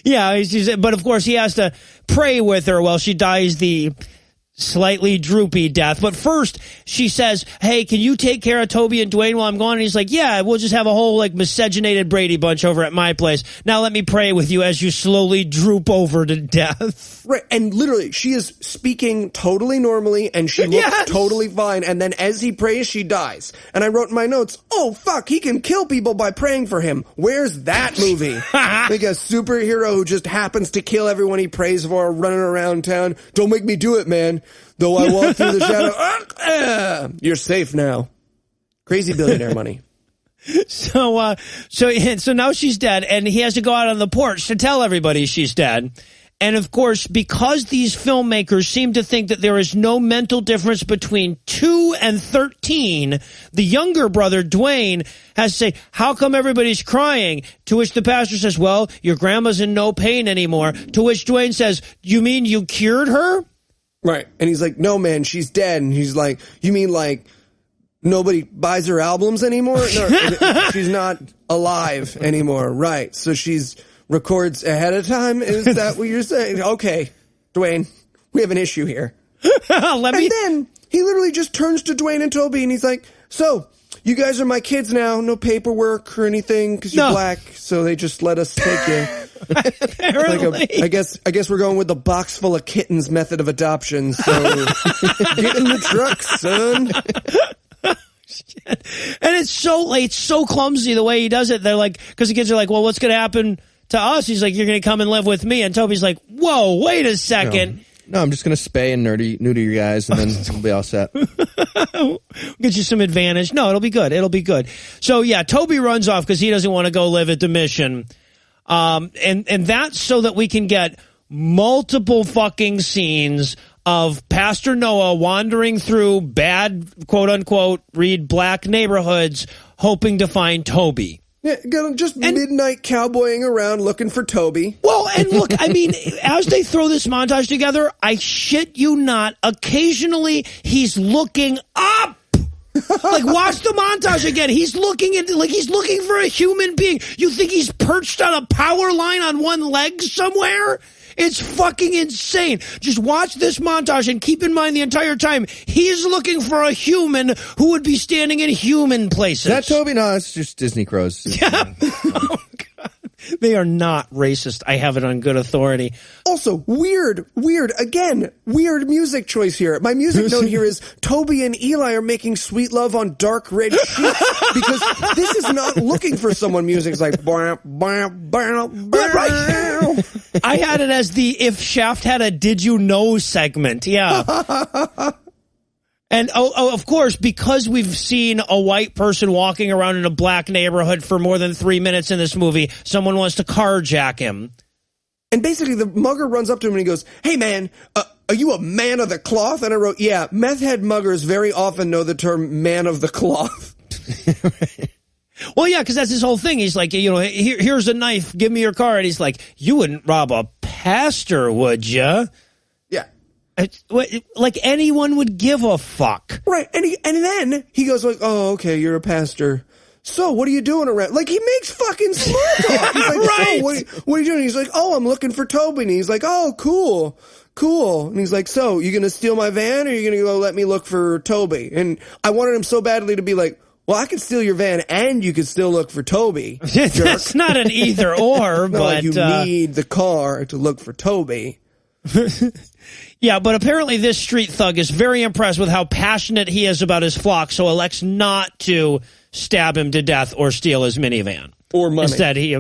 Yeah, but of course he has to pray with her while she dies the slightly droopy death. But first, she says, hey, can you take care of Toby and Dwayne while I'm gone? And he's like, yeah, we'll just have a whole miscegenated Brady bunch over at my place. Now let me pray with you as you slowly droop over to death. Right, and literally, she is speaking totally normally, and she looks totally fine, and then as he prays, she dies. And I wrote in my notes, oh, fuck, he can kill people by praying for him. Where's that movie? A superhero who just happens to kill everyone he prays for running around town. Don't make me do it, man. Though I walk through the shadow, you're safe now. Crazy billionaire money. So now she's dead, and he has to go out on the porch to tell everybody she's dead. And of course, because these filmmakers seem to think that there is no mental difference between 2 and 13, the younger brother, Dwayne, has to say, how come everybody's crying? To which the pastor says, well, your grandma's in no pain anymore. To which Dwayne says, you mean you cured her? Right. And he's like, no, man, she's dead. And he's like, you mean like nobody buys her albums anymore? No, she's not alive anymore. Right. So she's records ahead of time? Is that what you're saying? Okay, Dwayne, we have an issue here. And then he literally just turns to Dwayne and Toby and he's like, so, you guys are my kids now, no paperwork or anything because you're black, so they just let us take you. Apparently. I guess we're going with the box full of kittens method of adoption, so get in the truck, son. And it's so clumsy the way he does it. They're like, because the kids are like, well, what's going to happen to us? He's like, you're going to come and live with me. And Toby's like, whoa, wait a second. No, I'm just going to spay and neuter you guys, and then we'll be all set. Get you some advantage. No, it'll be good. It'll be good. So, yeah, Toby runs off because he doesn't want to go live at the mission. And that's so that we can get multiple fucking scenes of Pastor Noah wandering through bad, quote-unquote, read black neighborhoods, hoping to find Toby. Yeah, just midnight cowboying around looking for Toby. Well, and look, I mean, as they throw this montage together, I shit you not, occasionally he's looking up. Like, watch the montage again. He's looking for a human being. You think he's perched on a power line on one leg somewhere? It's fucking insane. Just watch this montage and keep in mind the entire time he's looking for a human who would be standing in human places. Is that Toby? No, it's just Disney Crows. Yeah. Oh, God. They are not racist. I have it on good authority. Also, weird music choice here. My music note here is Toby and Eli are making sweet love on dark red sheets because this is not looking for someone. Music's like, right. I had it as the if Shaft had a did you know segment. Yeah. And, of course, because we've seen a white person walking around in a black neighborhood for more than 3 minutes in this movie, someone wants to carjack him. And basically, the mugger runs up to him and he goes, hey, man, are you a man of the cloth? And I wrote, yeah, meth head muggers very often know the term man of the cloth. Well, yeah, because that's his whole thing. He's like, here's a knife. Give me your car. And he's like, you wouldn't rob a pastor, would you? Like anyone would give a fuck. Right. And then he goes like, oh, okay, you're a pastor. So what are you doing around? Like, he makes fucking small talk. He's like, right. So what are you doing? He's like, oh, I'm looking for Toby. And he's like, oh, cool. And he's like, so you going to steal my van or are you going to go let me look for Toby? And I wanted him so badly to be like, well, I could steal your van and you could still look for Toby. That's not an either or, but like you need the car to look for Toby. Yeah, but apparently this street thug is very impressed with how passionate he is about his flock, so elects not to stab him to death or steal his minivan. Or money. Instead, he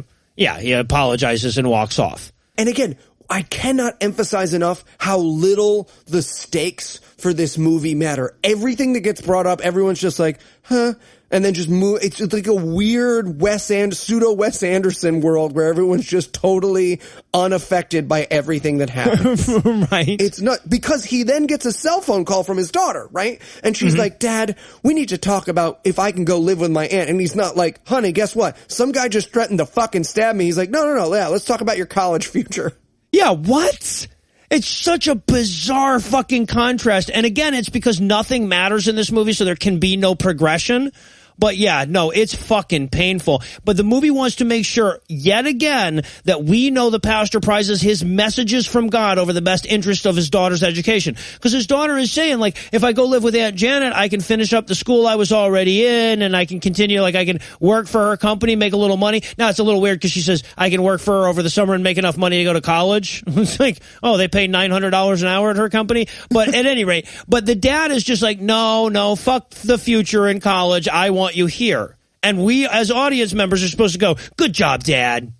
apologizes and walks off. And again, I cannot emphasize enough how little the stakes for this movie matter. Everything that gets brought up, everyone's just like, huh? And then just move. It's like a weird pseudo Wes Anderson world where everyone's just totally unaffected by everything that happens. Right. It's not because he then gets a cell phone call from his daughter, right? And she's like, Dad, we need to talk about if I can go live with my aunt. And he's not like, honey, guess what? Some guy just threatened to fucking stab me. He's like, no. Yeah, let's talk about your college future. Yeah, what? It's such a bizarre fucking contrast. And again, it's because nothing matters in this movie, so there can be no progression. But yeah, no, it's fucking painful. But the movie wants to make sure, yet again, that we know the pastor prizes his messages from God over the best interest of his daughter's education. Because his daughter is saying, like, if I go live with Aunt Janet, I can finish up the school I was already in, and I can continue, like, I can work for her company, make a little money. Now, it's a little weird because she says, I can work for her over the summer and make enough money to go to college. It's like, oh, they pay $900 an hour at her company? But at any rate, but the dad is just like, no, fuck the future in college. I want you here. And we as audience members are supposed to go, good job, Dad.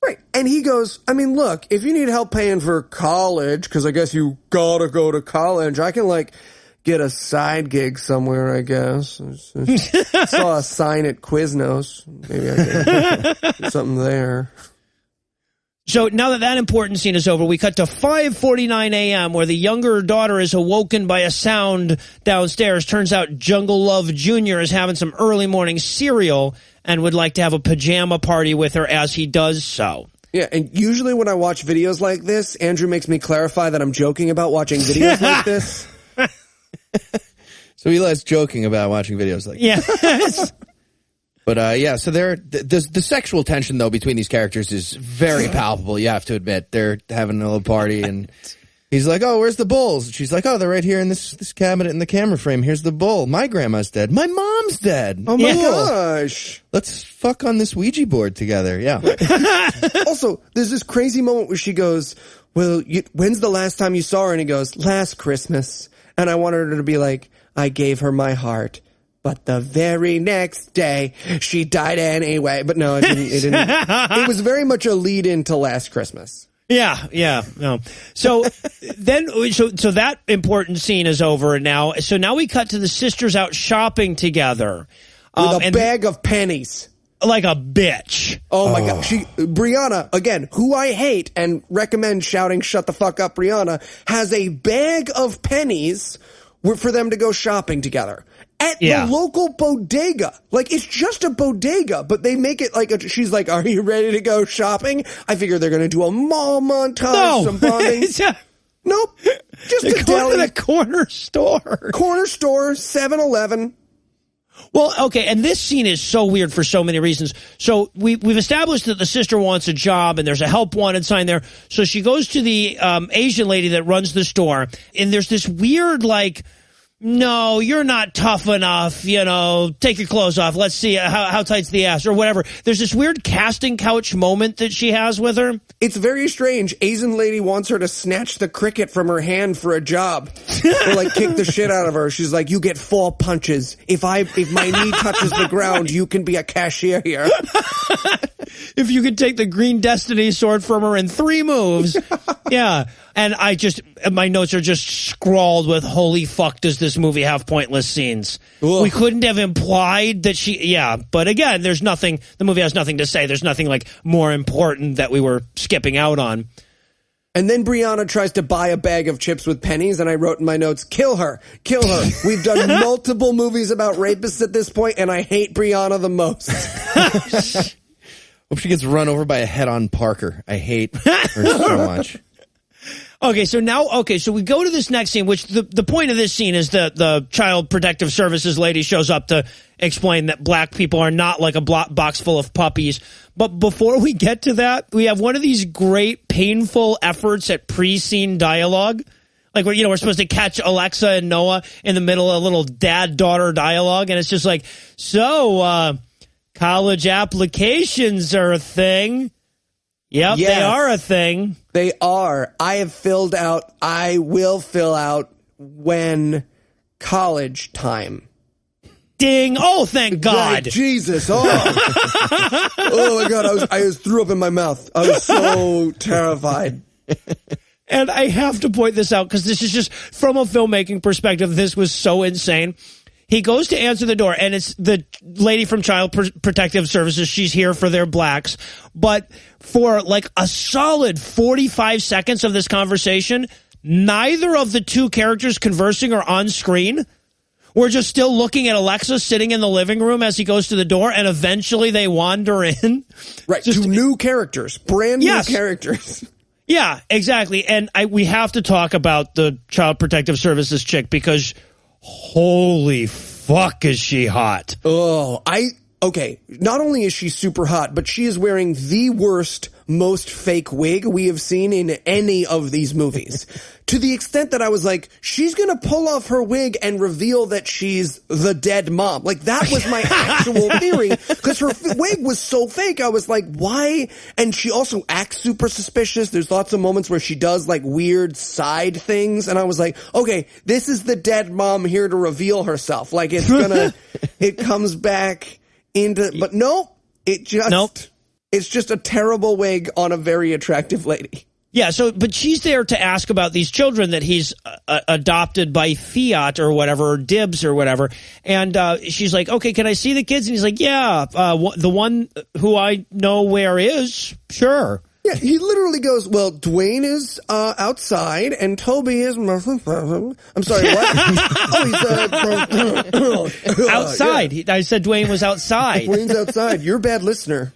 Right. And he goes, I mean, look, if you need help paying for college, because I guess you gotta go to college, I can like get a side gig somewhere, I guess. Saw a sign at Quiznos. Maybe I can do something there. So now that important scene is over, we cut to 5:49 a.m. where the younger daughter is awoken by a sound downstairs. Turns out Jungle Love Jr. is having some early morning cereal and would like to have a pajama party with her as he does so. Yeah, and usually when I watch videos like this, Andrew makes me clarify that I'm joking about watching videos like this. So Eli's joking about watching videos like this. Yeah. But so the sexual tension though between these characters is very palpable. You have to admit they're having a little party, and he's like, "Oh, where's the bowls?" And she's like, "Oh, they're right here in this cabinet in the camera frame. Here's the bowl. My grandma's dead. My mom's dead. Oh my gosh, let's fuck on this Ouija board together." Yeah. Also, there's this crazy moment where she goes, "Well, when's the last time you saw her?" And he goes, "Last Christmas." And I wanted her to be like, "I gave her my heart. But the very next day, she died anyway." But no, it didn't. It was very much a lead into Last Christmas. Yeah, no. So then, so that important scene is over now. So now we cut to the sisters out shopping together. With a bag of pennies. Like a bitch. Oh my God. Brianna, again, who I hate and recommend shouting, "Shut the fuck up, Brianna," has a bag of pennies for them to go shopping together. At the local bodega. Like, it's just a bodega, but they make it like she's like, "Are you ready to go shopping?" I figure they're going to do a mall montage, some bonding. Nope. Just a deli. To the corner store. Corner store, 7-Eleven. Well, okay, and this scene is so weird for so many reasons. So we've established that the sister wants a job, and there's a help wanted sign there. So she goes to the Asian lady that runs the store, and there's this weird, like, "No, you're not tough enough, take your clothes off. Let's see how tight's the ass," or whatever. There's this weird casting couch moment that she has with her. It's very strange. Asian lady wants her to snatch the cricket from her hand for a job. Or like kick the shit out of her. She's like, "You get 4 punches. If my knee touches the ground, you can be a cashier here." If you could take the Green Destiny sword from her in 3 moves. Yeah. And my notes are just scrawled with, "Holy fuck, does this movie have pointless scenes?" Ugh. We couldn't have implied that but again, the movie has nothing to say. There's nothing like more important that we were skipping out on. And then Brianna tries to buy a bag of chips with pennies, and I wrote in my notes, "Kill her, kill her." We've done multiple movies about rapists at this point, and I hate Brianna the most. Hope she gets run over by a head-on Parker. I hate her so much. Okay, so we go to this next scene, which the point of this scene is the Child Protective Services lady shows up to explain that black people are not like a box full of puppies. But before we get to that, we have one of these great painful efforts at pre-scene dialogue. Like, we're supposed to catch Alexa and Noah in the middle of a little dad-daughter dialogue, and it's just like, "So, college applications are a thing." Yep, yes, they are a thing. They are. I will fill out when college time. Ding. Oh, thank God. Jesus. Oh. Oh my God. I threw up in my mouth. I was so terrified. And I have to point this out because this is just from a filmmaking perspective. This was so insane. He goes to answer the door, and it's the lady from Child Protective Services. She's here for their blacks. But for like a solid 45 seconds of this conversation, neither of the two characters conversing are on screen. We're just still looking at Alexa sitting in the living room as he goes to the door, and eventually they wander in. Right, just new characters, brand new characters. Yeah, exactly. And we have to talk about the Child Protective Services chick because holy fuck is she hot. Oh, okay. Not only is she super hot, but she is wearing the worst, most fake wig we have seen in any of these movies. To the extent that I was like, she's going to pull off her wig and reveal that she's the dead mom. Like, that was my actual theory, because her wig was so fake. I was like, why? And she also acts super suspicious. There's lots of moments where she does like weird side things. And I was like, okay, this is the dead mom here to reveal herself. Like, it comes back into, but it's just a terrible wig on a very attractive lady. Yeah, but she's there to ask about these children that he's adopted by Fiat or whatever, or Dibs or whatever. And she's like, okay, can I see the kids? And he's like, yeah, the one who I know where is, sure. Yeah, he literally goes, well, Dwayne is outside and Toby is... I'm sorry, what? Oh, he's... outside. Yeah. I said Dwayne was outside. Dwayne's outside. You're a bad listener.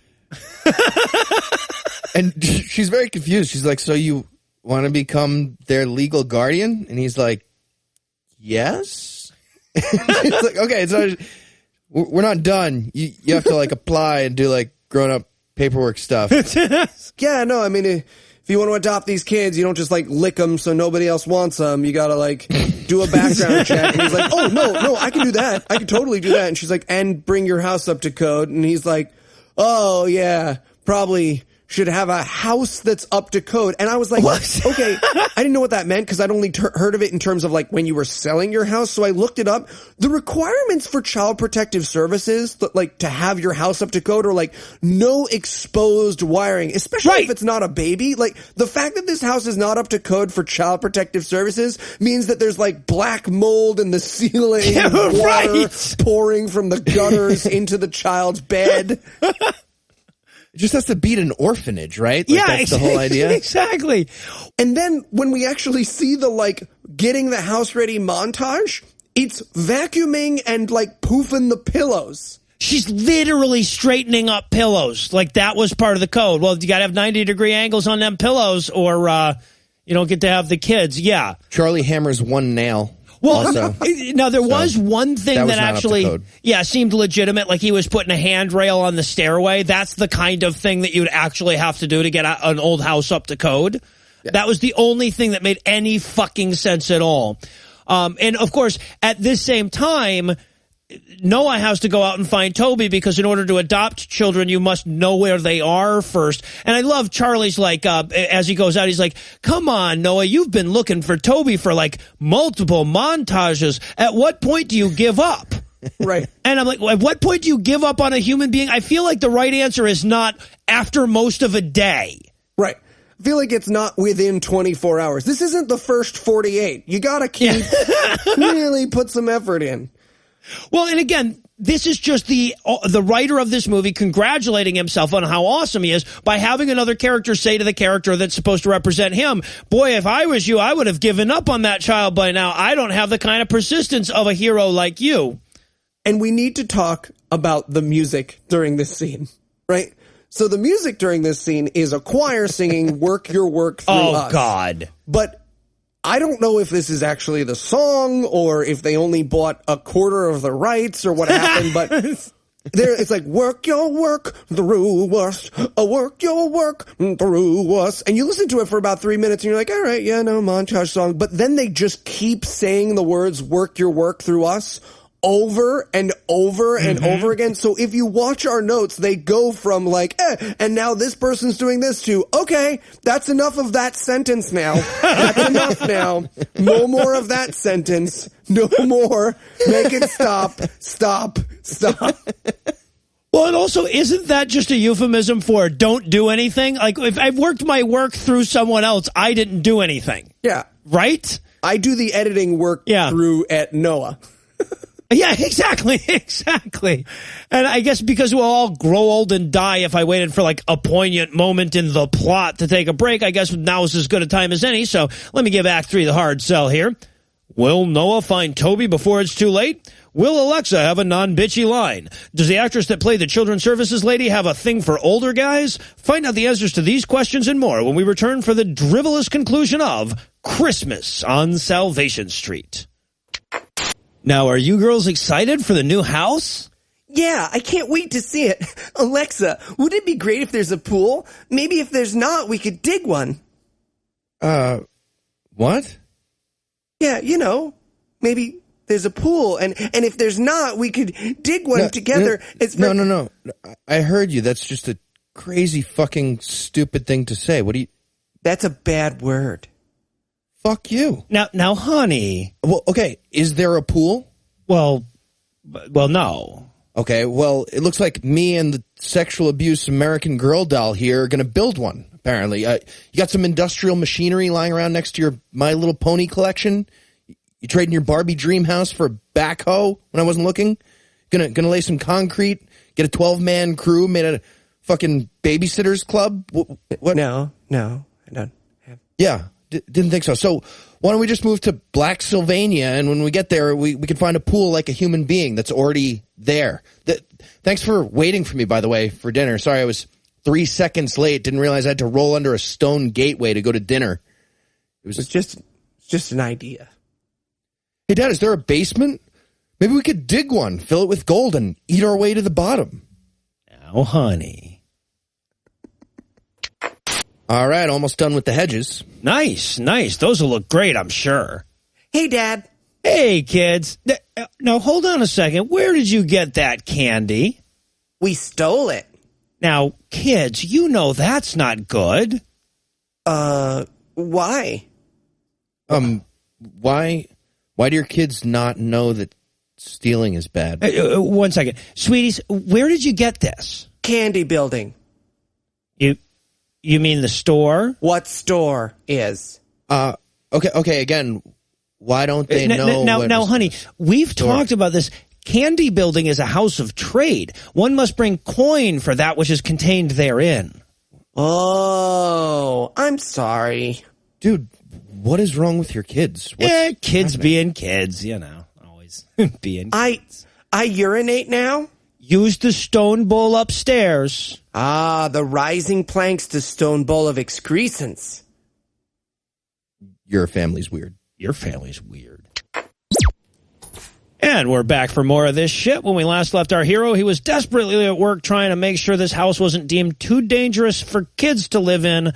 And she's very confused. She's like, so you want to become their legal guardian? And he's like, yes. It's like, okay, it's not, we're not done. You have to like apply and do like grown up paperwork stuff. Yeah, no, I mean, if you want to adopt these kids, you don't just like lick them so nobody else wants them. You got to like do a background check. And he's like, oh, no, I can do that. I can totally do that. And she's like, and bring your house up to code. And he's like, oh, yeah, probably should have a house that's up to code. And I was like, what? Okay, I didn't know what that meant because I'd only heard of it in terms of like when you were selling your house. So I looked it up. The requirements for Child Protective Services, like to have your house up to code, are like no exposed wiring, especially if it's not a baby. Like the fact that this house is not up to code for Child Protective Services means that there's like black mold in the ceiling, water pouring from the gutters into the child's bed. It just has to beat an orphanage, right? Like, yeah, that's the whole idea. Exactly. And then when we actually see the like getting the house ready montage, it's vacuuming and like poofing the pillows. She's literally straightening up pillows. Like that was part of the code. Well, you got to have 90-degree angles on them pillows or you don't get to have the kids. Yeah. Charlie hammers one nail. Well, also. now there was one thing that actually, seemed legitimate. Like he was putting a handrail on the stairway. That's the kind of thing that you'd actually have to do to get an old house up to code. Yeah. That was the only thing that made any fucking sense at all. And of course, at this same time, Noah has to go out and find Toby because in order to adopt children, you must know where they are first. And I love Charlie's like, as he goes out, he's like, come on, Noah, you've been looking for Toby for like multiple montages. At what point do you give up? Right. And I'm like, at what point do you give up on a human being? I feel like the right answer is not after most of a day. Right. I feel like it's not within 24 hours. This isn't the first 48. You got to keep really put some effort in. Well, and again, this is just the writer of this movie congratulating himself on how awesome he is by having another character say to the character that's supposed to represent him, boy, if I was you, I would have given up on that child by now. I don't have the kind of persistence of a hero like you. And we need to talk about the music during this scene, right? So the music during this scene is a choir singing Work Your Work Through Us. Oh, God. But I don't know if this is actually the song or if they only bought a quarter of the rights or what happened, but it's like, work your work through us, work your work through us. And you listen to it for about 3 minutes and you're like, all right, yeah, no, montage song. But then they just keep saying the words, work your work through us, over and over and over again. So if you watch our notes, they go from like, and now this person's doing this to, okay, that's enough of that sentence now. That's enough now. No more of that sentence. No more. Make it stop. Stop. Stop. Well, and also, isn't that just a euphemism for don't do anything? Like, if I've worked my work through someone else, I didn't do anything. Yeah. Right? I do the editing work through at Noah. Yeah, exactly. And I guess because we'll all grow old and die if I waited for like a poignant moment in the plot to take a break, I guess now is as good a time as any. So let me give Act 3 the hard sell here. Will Noah find Toby before it's too late? Will Alexa have a non-bitchy line? Does the actress that played the children's services lady have a thing for older guys? Find out the answers to these questions and more when we return for the drivelous conclusion of Christmas on Salvation Street. Now, are you girls excited for the new house? Yeah, I can't wait to see it. Alexa, would it be great if there's a pool? Maybe if there's not, we could dig one. What? Yeah, you know, maybe there's a pool, and if there's not, we could dig one together. No. I heard you. That's just a crazy fucking stupid thing to say. What do you... That's a bad word. Fuck you. Now, honey. Well, okay, is there a pool? Well, no. Okay, well, it looks like me and the sexual abuse American Girl doll here are going to build one, apparently. You got some industrial machinery lying around next to your My Little Pony collection? You trading your Barbie dream house for a backhoe when I wasn't looking? Gonna lay some concrete, get a 12-man crew made out of fucking Babysitters Club? What? No, I don't have. Yeah, didn't think so. So why don't we just move to Black Sylvania, and when we get there, we can find a pool like a human being that's already there. Thanks for waiting for me, by the way, for dinner. Sorry, I was 3 seconds late. Didn't realize I had to roll under a stone gateway to go to dinner. It's just an idea. Hey, Dad, is there a basement? Maybe we could dig one, fill it with gold, and eat our way to the bottom. Now, honey. All right, almost done with the hedges. Nice. Those will look great, I'm sure. Hey, Dad. Hey, kids. Now, hold on a second. Where did you get that candy? We stole it. Now, kids, you know that's not good. Why? Why do your kids not know that stealing is bad? 1 second. Sweeties, where did you get this? Candy building. You mean the store? What store is? Okay, again, why don't they know? Now, honey, we've talked about this. Candy building is a house of trade. One must bring coin for that which is contained therein. Oh, I'm sorry. Dude, what is wrong with your kids? Kids being kids, always being kids. I urinate now? Use the stone bowl upstairs. Ah, the rising planks to stone bowl of excrescence. Your family's weird. Your family's weird. And we're back for more of this shit. When we last left our hero, he was desperately at work trying to make sure this house wasn't deemed too dangerous for kids to live in.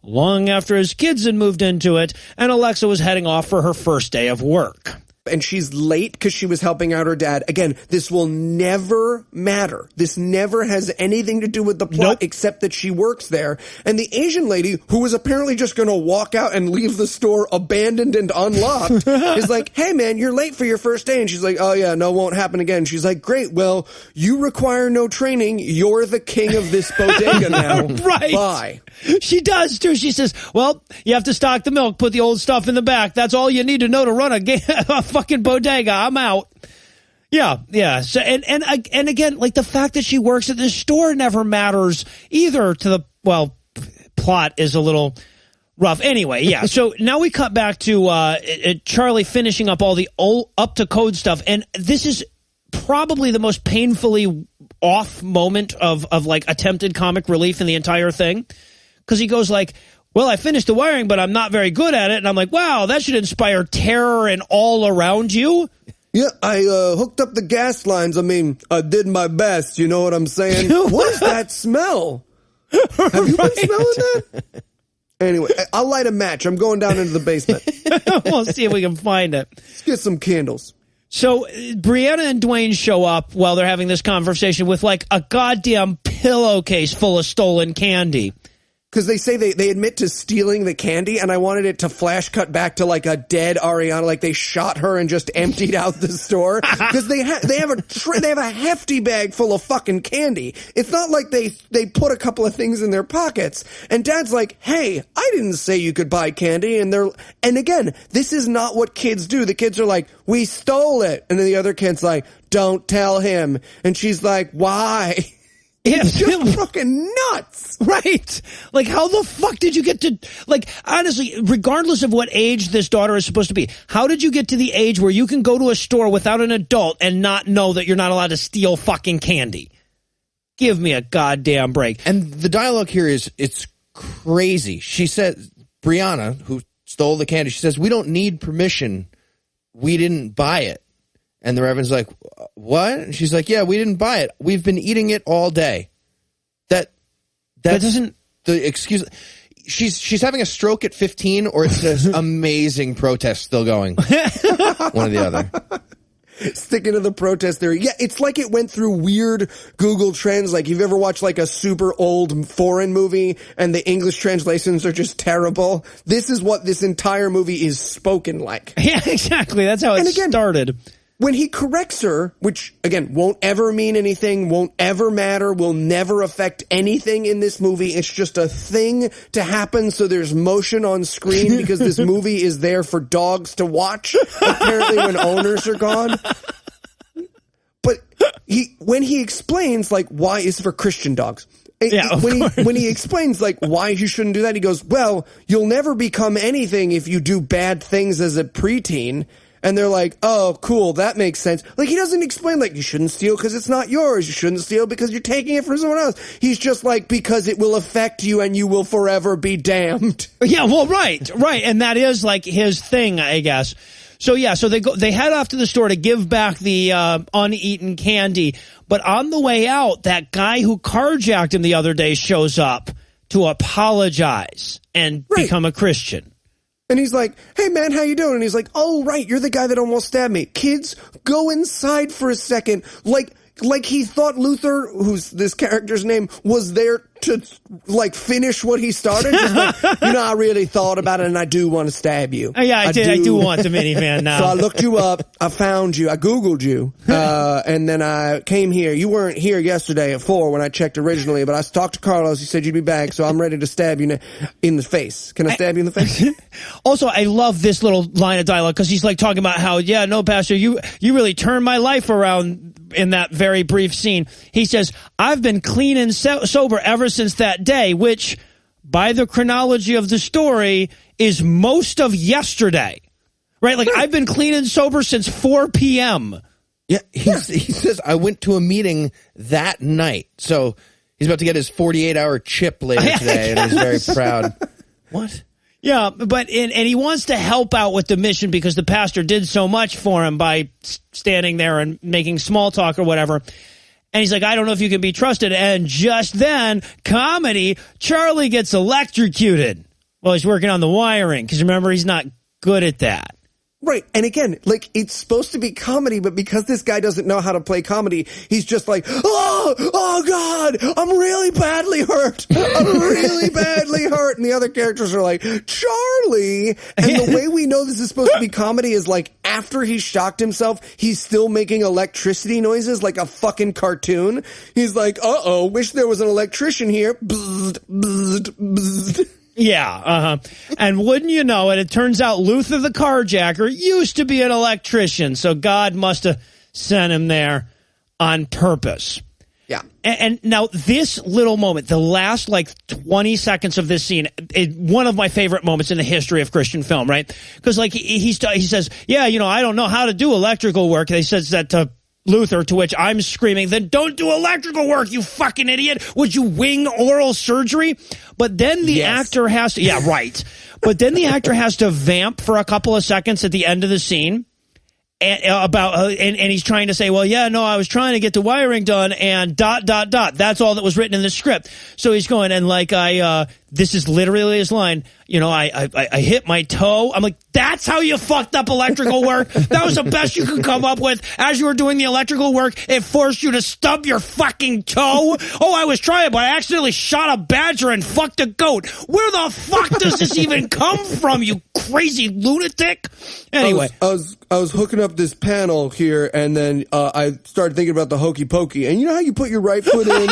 Long after his kids had moved into it, and Alexa was heading off for her first day of work. And she's late because she was helping out her dad. Again, this will never matter. This never has anything to do with the plot except that she works there. And the Asian lady, who was apparently just going to walk out and leave the store abandoned and unlocked, is like, hey, man, you're late for your first day. And she's like, oh, yeah, no, won't happen again. She's like, great, well, you require no training. You're the king of this bodega now. Right. Bye. She does, too. She says, well, you have to stock the milk, put the old stuff in the back. That's all you need to know to run a fucking bodega. I'm out. Yeah. So, and again, like the fact that she works at this store never matters either to the, plot is a little rough. Anyway, yeah. So now we cut back to Charlie finishing up all the up to code stuff. And this is probably the most painfully off moment of like attempted comic relief in the entire thing. Because he goes like, well, I finished the wiring, but I'm not very good at it. And I'm like, wow, that should inspire terror and all around you. Yeah, I hooked up the gas lines. I mean, I did my best. You know what I'm saying? What is that smell? Have you been smelling that? Anyway, I'll light a match. I'm going down into the basement. We'll see if we can find it. Let's get some candles. So Brianna and Dwayne show up while they're having this conversation with like a goddamn pillowcase full of stolen candy. Because they say they admit to stealing the candy, and I wanted it to flash cut back to like a dead Ariana, like they shot her and just emptied out the store. Because they have a hefty bag full of fucking candy. It's not like they put a couple of things in their pockets. And Dad's like, hey, I didn't say you could buy candy. And again, this is not what kids do. The kids are like, we stole it. And then the other kid's like, don't tell him. And she's like, why? It's just fucking nuts. Right. Like, how the fuck did you get to, like, honestly, regardless of what age this daughter is supposed to be, how did you get to the age where you can go to a store without an adult and not know that you're not allowed to steal fucking candy? Give me a goddamn break. And the dialogue here it's crazy. She said, Brianna, who stole the candy, she says, we don't need permission. We didn't buy it. And the Reverend's like, what? And she's like, yeah, we didn't buy it. We've been eating it all day. That doesn't the excuse. She's having a stroke at 15, or it's this amazing protest still going. One or the other. Sticking to the protest theory. Yeah, it's like it went through weird Google Trends. Like, you've ever watched like a super old foreign movie and the English translations are just terrible? This is what this entire movie is spoken like. Yeah, exactly. That's how it started. When he corrects her, which, again, won't ever mean anything, won't ever matter, will never affect anything in this movie. It's just a thing to happen so there's motion on screen because this movie is there for dogs to watch, apparently when owners are gone. But when he explains, like, why it's for Christian dogs. Yeah, when he explains like why he shouldn't do that, he goes, well, you'll never become anything if you do bad things as a preteen. And they're like, oh, cool, that makes sense. Like, he doesn't explain, like, you shouldn't steal because it's not yours. You shouldn't steal because you're taking it from someone else. He's just like, because it will affect you and you will forever be damned. Yeah, well, right. And that is, like, his thing, I guess. So, yeah, so they head off to the store to give back the uneaten candy. But on the way out, that guy who carjacked him the other day shows up to apologize and become a Christian. And he's like, hey, man, how you doing? And he's like, oh, right, you're the guy that almost stabbed me. Kids, go inside for a second. Like he thought Luther, who's this character's name, was there to, like, finish what he started. Just like, I really thought about it, and I do want to stab you. Yeah, I do want the minivan now. So I looked you up. I found you. I Googled you. And then I came here. You weren't here yesterday at 4 when I checked originally, but I talked to Carlos. He said you'd be back, so I'm ready to stab you in the face. Can I stab you in the face? Also, I love this little line of dialogue because he's, like, talking about how, yeah, no, Pastor, you really turned my life around in that very brief scene. He says, I've been clean and sober ever since that day, which, by the chronology of the story, is most of yesterday. Right? Like, I've been clean and sober since 4 p.m. Yeah, he says, I went to a meeting that night. So he's about to get his 48-hour chip later today, and he's very proud. What? Yeah, but and he wants to help out with the mission because the pastor did so much for him by standing there and making small talk or whatever. And he's like, I don't know if you can be trusted. And just then, comedy, Charlie gets electrocuted while he's working on the wiring. Because remember, he's not good at that. Right. And again, like, it's supposed to be comedy, but because this guy doesn't know how to play comedy, he's just like, oh God, I'm really badly hurt. I'm really badly hurt. And the other characters are like, Charlie. And the way we know this is supposed to be comedy is like, after he shocked himself, he's still making electricity noises like a fucking cartoon. He's like, uh-oh, wish there was an electrician here. Bzzzt, bzzzt, bzzzt. Yeah, and wouldn't you know it, it turns out Luther the carjacker used to be an electrician, so God must have sent him there on purpose. Yeah. And now this little moment, the last, like, 20 seconds of this scene, one of my favorite moments in the history of Christian film, right? Because, like, he says, yeah, I don't know how to do electrical work. He says that to Luther, to which I'm screaming, then don't do electrical work, you fucking idiot. Would you wing oral surgery? But then the actor has to, yeah, right. But then the actor has to vamp for a couple of seconds at the end of the scene. And he's trying to say, well, yeah, no, I was trying to get the wiring done and ... That's all that was written in the script. So he's going, and like, this is literally his line, I hit my toe. I'm like, that's how you fucked up electrical work? That was the best you could come up with as you were doing the electrical work? It forced you to stub your fucking toe? Oh, I was trying, but I accidentally shot a badger and fucked a goat. Where the fuck does this even come from, you crazy lunatic? Anyway. I was hooking up this panel here, and then I started thinking about the hokey pokey. And you know how you put your right foot in,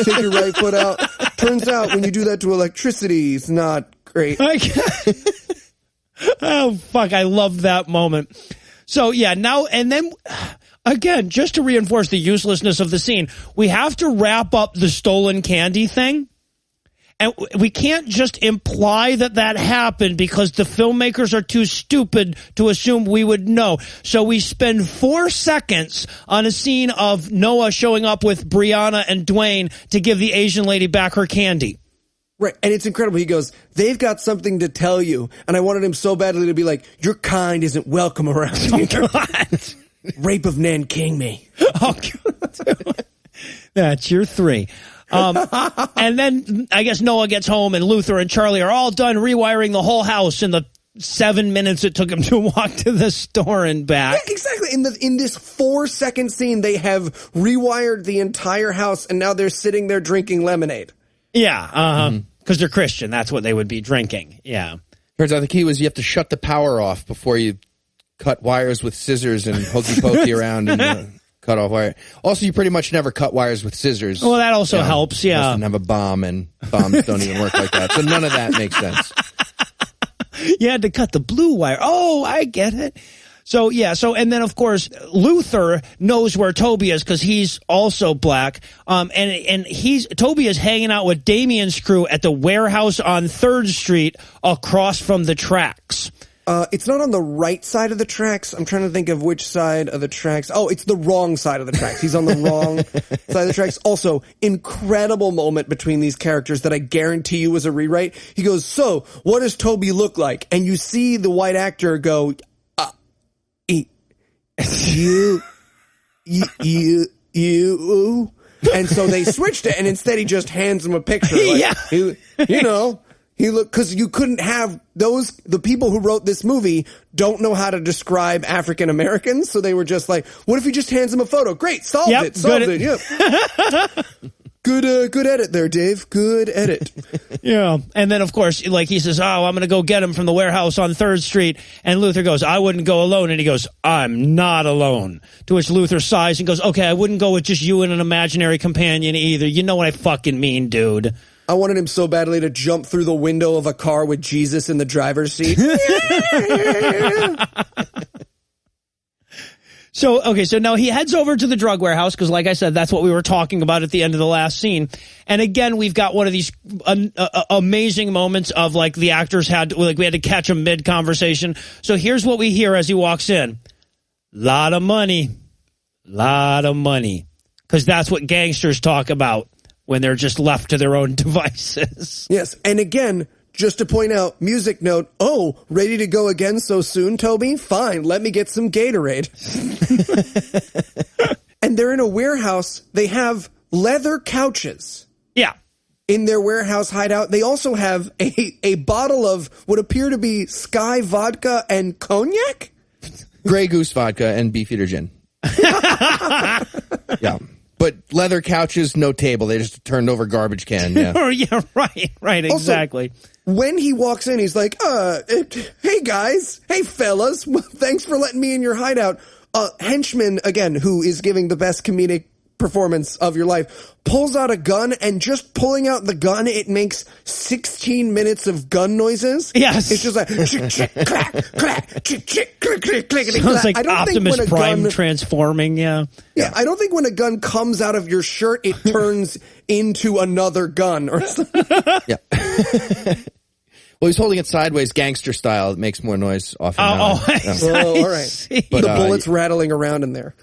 take your right foot out? Turns out when you do that to electricity, it's not great. Oh, fuck, I love that moment. So, yeah, now, and then, again, just to reinforce the uselessness of the scene, we have to wrap up the stolen candy thing. And we can't just imply that happened because the filmmakers are too stupid to assume we would know. So we spend 4 seconds on a scene of Noah showing up with Brianna and Dwayne to give the Asian lady back her candy. Right, and it's incredible. He goes, they've got something to tell you. And I wanted him so badly to be like, your kind isn't welcome around here. Rape of Nanking me. Oh, God. That's your 3. And then I guess Noah gets home and Luther and Charlie are all done rewiring the whole house in the 7 minutes it took him to walk to the store and back. Yeah, exactly. In this 4-second scene, they have rewired the entire house, and now they're sitting there drinking lemonade. Yeah, because they're Christian. That's what they would be drinking. Yeah. Turns out the key was you have to shut the power off before you cut wires with scissors and hokey pokey around and cut off wire. Also, you pretty much never cut wires with scissors. Well, that also helps, yeah. Mustn't have a bomb, and bombs don't even work like that. So none of that makes sense. You had to cut the blue wire. Oh, I get it. So, and then, of course, Luther knows where Toby is because he's also black. And Toby is hanging out with Damien's crew at the warehouse on 3rd Street across from the tracks. It's not on the right side of the tracks. I'm trying to think of which side of the tracks. Oh, it's the wrong side of the tracks. He's on the wrong side of the tracks. Also, incredible moment between these characters that I guarantee you was a rewrite. He goes, so, what does Toby look like? And you see the white actor go, you. And so they switched it, and instead he just hands him a picture. Like, he looked, because you couldn't have the people who wrote this movie don't know how to describe African Americans, so they were just like, what if he just hands him a photo? Great, solved it. Yep. Good edit there, Dave. Good edit. Yeah. And then, of course, like he says, I'm going to go get him from the warehouse on 3rd Street. And Luther goes, I wouldn't go alone. And he goes, I'm not alone. To which Luther sighs and goes, okay, I wouldn't go with just you and an imaginary companion either. You know what I fucking mean, dude. I wanted him so badly to jump through the window of a car with Jesus in the driver's seat. So now he heads over to the drug warehouse because, like I said, that's what we were talking about at the end of the last scene. And again, we've got one of these amazing moments of, like, the actors we had to catch him mid-conversation. So here's what we hear as he walks in. Lot of money. Because that's what gangsters talk about when they're just left to their own devices. Yes, and again, just to point out, music note, ready to go again so soon, Toby? Fine, let me get some Gatorade. And they're in a warehouse. They have leather couches. Yeah. In their warehouse hideout. They also have a bottle of what appear to be Sky vodka and cognac? Grey Goose vodka and Beefeater gin. Yeah. But leather couches, no table. They just turned over garbage can. Yeah. Yeah, right, exactly. Also, when he walks in, he's like, hey guys, hey fellas, thanks for letting me in your hideout. Henchman, again, who is giving the best comedic performance of your life, pulls out a gun, and just pulling out the gun, it makes 16 minutes of gun noises. Yes. It's just like, chick, chick, clack, clack, chick, chick, click, click, click. Sounds like Optimus Prime transforming, yeah. Yeah, I don't think when a gun comes out of your shirt, it turns into another gun or something. Yeah. Well, he's holding it sideways, gangster style. It makes more noise often. All right. But the bullets rattling around in there.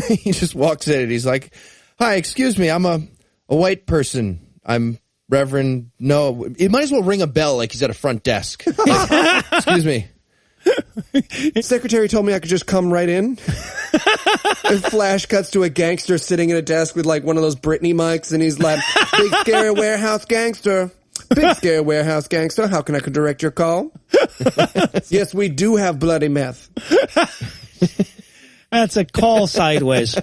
He just walks in and he's like, hi, excuse me, I'm a white person. I'm Reverend Noah. It might as well ring a bell like he's at a front desk. Like, excuse me. Secretary told me I could just come right in. And flash cuts to a gangster sitting at a desk with like one of those Britney mics, and he's like, big scary warehouse gangster. Big scary warehouse gangster. How can I direct your call? Yes, we do have bloody meth. That's a call sideways.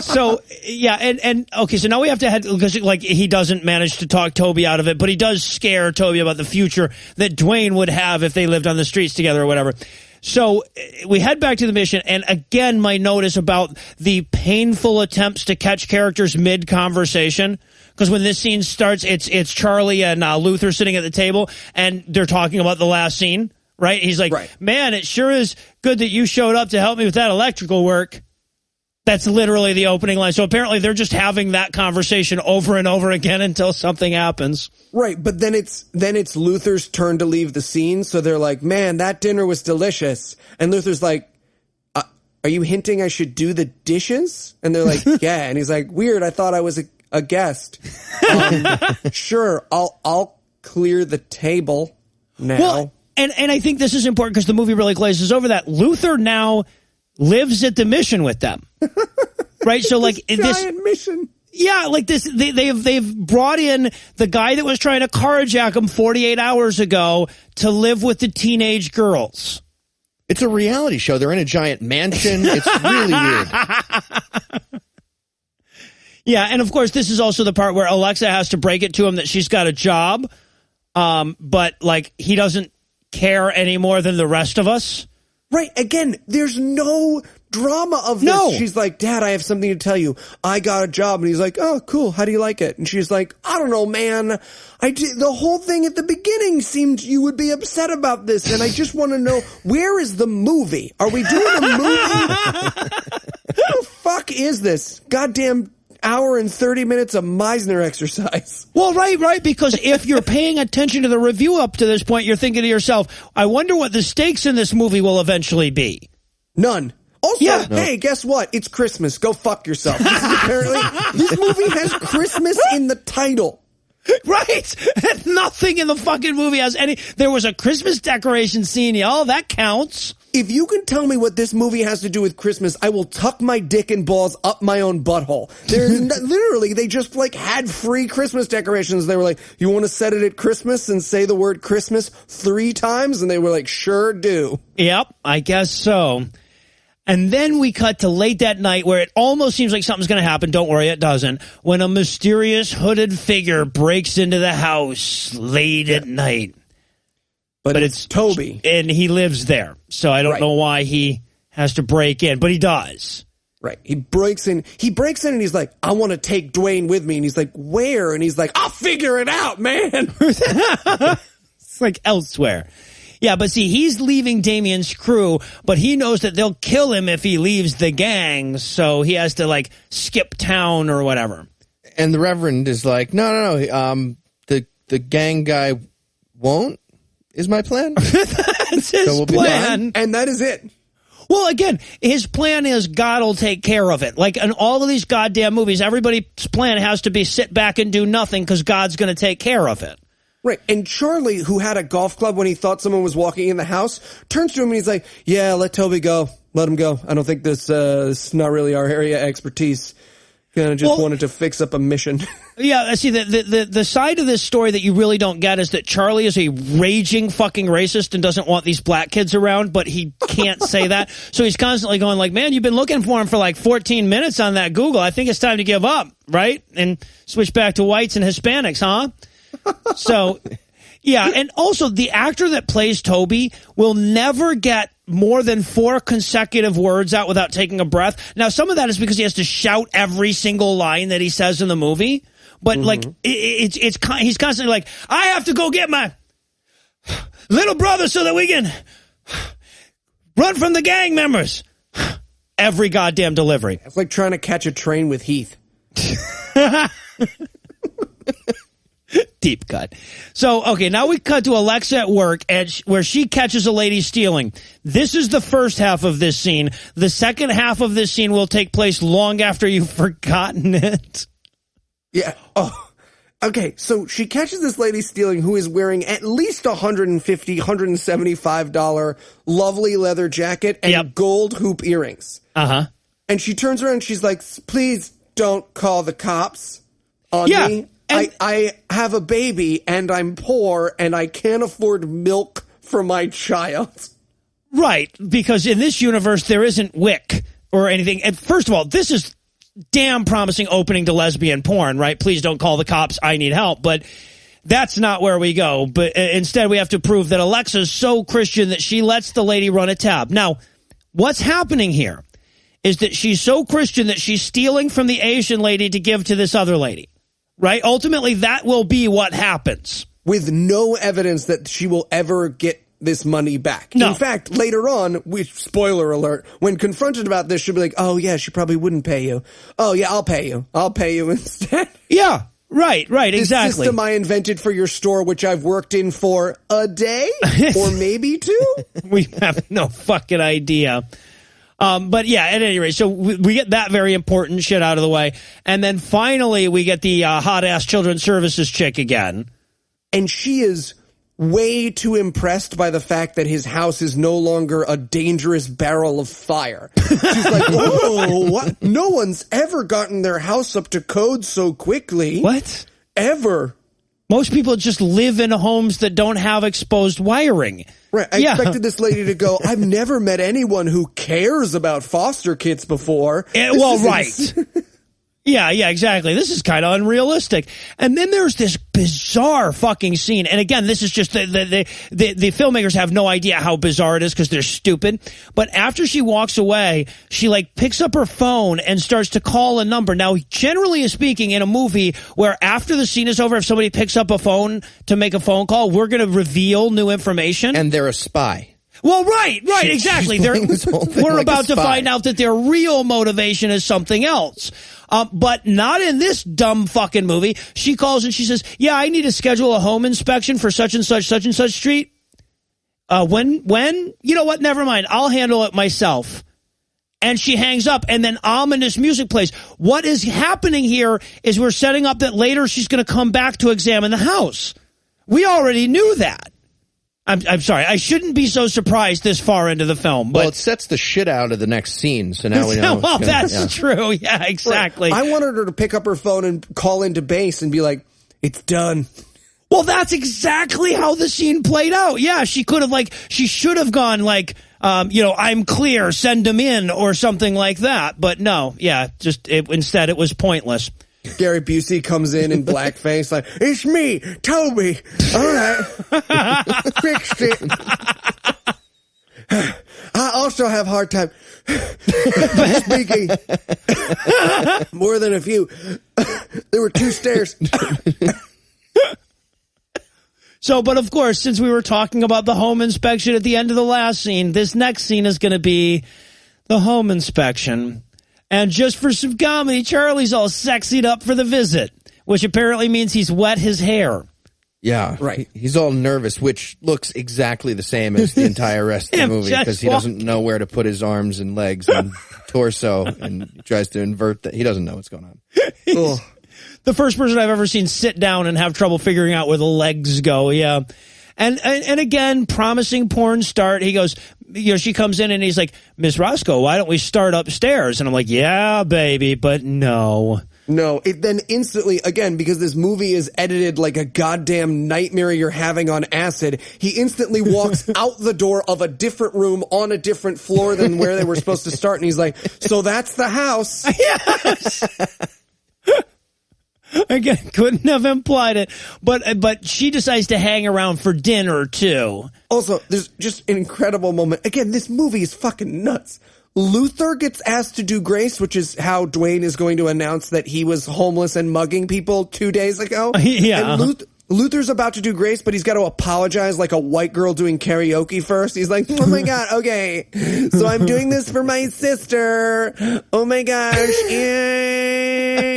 So, yeah, and okay, so now we have to head, because like he doesn't manage to talk Toby out of it, but he does scare Toby about the future that Dwayne would have if they lived on the streets together or whatever. So we head back to the mission, and again, my note is about the painful attempts to catch characters mid-conversation. Because when this scene starts, it's Charlie and Luther sitting at the table, and they're talking about the last scene, right? He's like, man, it sure is good that you showed up to help me with that electrical work. That's literally the opening line. So apparently they're just having that conversation over and over again until something happens. Right, but then it's Luther's turn to leave the scene, so they're like, man, that dinner was delicious. And Luther's like, are you hinting I should do the dishes? And they're like, yeah. And he's like, weird, I thought I was a guest. Sure, I'll clear the table now. Well, and I think this is important because the movie really glazes over that. Luther now lives at the mission with them, right? So like this giant mission. Yeah, like this, they've brought in the guy that was trying to carjack him 48 hours ago to live with the teenage girls. It's a reality show. They're in a giant mansion. It's really weird. Yeah, and of course, this is also the part where Alexa has to break it to him that she's got a job, but like he doesn't care any more than the rest of us. Right. Again, there's no drama of this. No. She's like, Dad, I have something to tell you. I got a job. And he's like, oh, cool. How do you like it? And she's like, I don't know, man. The whole thing at the beginning seemed you would be upset about this. And I just want to know, where is the movie? Are we doing a movie? What the fuck is this? Goddamn hour and 30 minutes of Meisner exercise. Well, right, because if you're paying attention to the review up to this point, you're thinking to yourself, I wonder what the stakes in this movie will eventually be. None. Also, hey, guess what? It's Christmas. Go fuck yourself. This movie has Christmas in the title. Right. Nothing in the fucking movie has any. There was a Christmas decoration scene, y'all. That counts. If you can tell me what this movie has to do with Christmas, I will tuck my dick and balls up my own butthole. Literally, they just like had free Christmas decorations. They were like, you want to set it at Christmas and say the word Christmas 3 times? And they were like, sure do. Yep, I guess so. And then we cut to late that night where it almost seems like something's going to happen. Don't worry, it doesn't. When a mysterious hooded figure breaks into the house late at night. But it's Toby. And he lives there. So I don't know why he has to break in, but he does. Right. He breaks in and he's like, I want to take Dwayne with me. And he's like, where? And he's like, I'll figure it out, man. It's like elsewhere. Yeah, but see, he's leaving Damien's crew, but he knows that they'll kill him if he leaves the gang. So he has to like skip town or whatever. And the Reverend is like, no. The gang guy won't. Is my plan? That's his plan. And that is it. Well, again, his plan is God will take care of it. Like in all of these goddamn movies, everybody's plan has to be sit back and do nothing because God's going to take care of it. Right. And Charlie, who had a golf club when he thought someone was walking in the house, turns to him and he's like, yeah, let Toby go. Let him go. I don't think this is not really our area of expertise. Kind of just wanted to fix up a mission. Yeah, see, the side of this story that you really don't get is that Charlie is a raging fucking racist and doesn't want these black kids around, but he can't say that. So he's constantly going like, man, you've been looking for him for like 14 minutes on that Google. I think it's time to give up, right? And switch back to whites and Hispanics, huh? So, yeah, and also the actor that plays Toby will never get more than 4 consecutive words out without taking a breath. Now, some of that is because he has to shout every single line that he says in the movie. But like, he's constantly like, I have to go get my little brother so that we can run from the gang members. Every goddamn delivery. It's like trying to catch a train with Heath. Deep cut. So, okay, now we cut to Alexa at work where she catches a lady stealing. This is the first half of this scene. The second half of this scene will take place long after you've forgotten it. Yeah. Oh, okay. So she catches this lady stealing who is wearing at least $150, $175 lovely leather jacket and gold hoop earrings. Uh-huh. And she turns around and she's like, please don't call the cops on me. I have a baby and I'm poor and I can't afford milk for my child. Right. Because in this universe, there isn't WIC or anything. And first of all, this is damn promising opening to lesbian porn, right? Please don't call the cops. I need help. But that's not where we go. But instead, we have to prove that Alexa's so Christian that she lets the lady run a tab. Now, what's happening here is that she's so Christian that she's stealing from the Asian lady to give to this other lady, right? Ultimately, that will be what happens. With no evidence that she will ever get this money back. No. In fact, later on, spoiler alert, when confronted about this, she'll be like, oh, yeah, she probably wouldn't pay you. Oh, yeah, I'll pay you. I'll pay you instead. Yeah, right, exactly. This system I invented for your store, which I've worked in for a day or maybe 2. We have no fucking idea. But yeah, at any rate, so we get that very important shit out of the way. And then finally, we get the hot-ass children's services chick again. And she is way too impressed by the fact that his house is no longer a dangerous barrel of fire. She's like, oh, what? No one's ever gotten their house up to code so quickly. What? Ever. Most people just live in homes that don't have exposed wiring. Right. I expected this lady to go, I've never met anyone who cares about foster kids before. Right. Yeah, exactly. This is kind of unrealistic. And then there's this bizarre fucking scene. And again, this is just the filmmakers have no idea how bizarre it is because they're stupid. But after she walks away, she like picks up her phone and starts to call a number. Now, generally speaking, in a movie where after the scene is over, if somebody picks up a phone to make a phone call, we're going to reveal new information. And they're a spy. Well, right, exactly. We're about to find out that their real motivation is something else. But not in this dumb fucking movie. She calls and she says, yeah, I need to schedule a home inspection for such and such street. When? You know what? Never mind. I'll handle it myself. And she hangs up, and then ominous music plays. What is happening here is we're setting up that later she's going to come back to examine the house. We already knew that. I'm sorry. I shouldn't be so surprised this far into the film. But well, it sets the shit out of the next scene, so now we know. Well, that's true. Yeah, exactly. I wanted her to pick up her phone and call into base and be like, it's done. Well, that's exactly how the scene played out. Yeah, she should have gone like, I'm clear, send him in or something like that. But no, yeah, instead it was pointless. Gary Busey comes in blackface like, it's me, Toby. All right. Fixed it. I also have a hard time speaking. More than a few. There were 2 stairs. So, but of course, since we were talking about the home inspection at the end of the last scene, this next scene is going to be the home inspection. And just for some comedy, Charlie's all sexied up for the visit, which apparently means he's wet his hair. Yeah, right. He's all nervous, which looks exactly the same as the entire rest of the movie because he doesn't know where to put his arms and legs and torso, and he tries to invert that. He doesn't know what's going on. The first person I've ever seen sit down and have trouble figuring out where the legs go. Yeah. And again, promising porn start. He goes, she comes in and he's like, Miss Roscoe, why don't we start upstairs? And I'm like, yeah, baby, but no. No, it then instantly, again, because this movie is edited like a goddamn nightmare you're having on acid, he instantly walks out the door of a different room on a different floor than where they were supposed to start. And he's like, so that's the house. Yes. Again, couldn't have implied it, but she decides to hang around for dinner too. Also, there's just an incredible moment. Again, this movie is fucking nuts. Luther gets asked to do grace, which is how Dwayne is going to announce that he was homeless and mugging people 2 days ago. Yeah. And Luther's about to do grace, but he's got to apologize like a white girl doing karaoke first. He's like, oh my God, okay, so I'm doing this for my sister. Oh my gosh,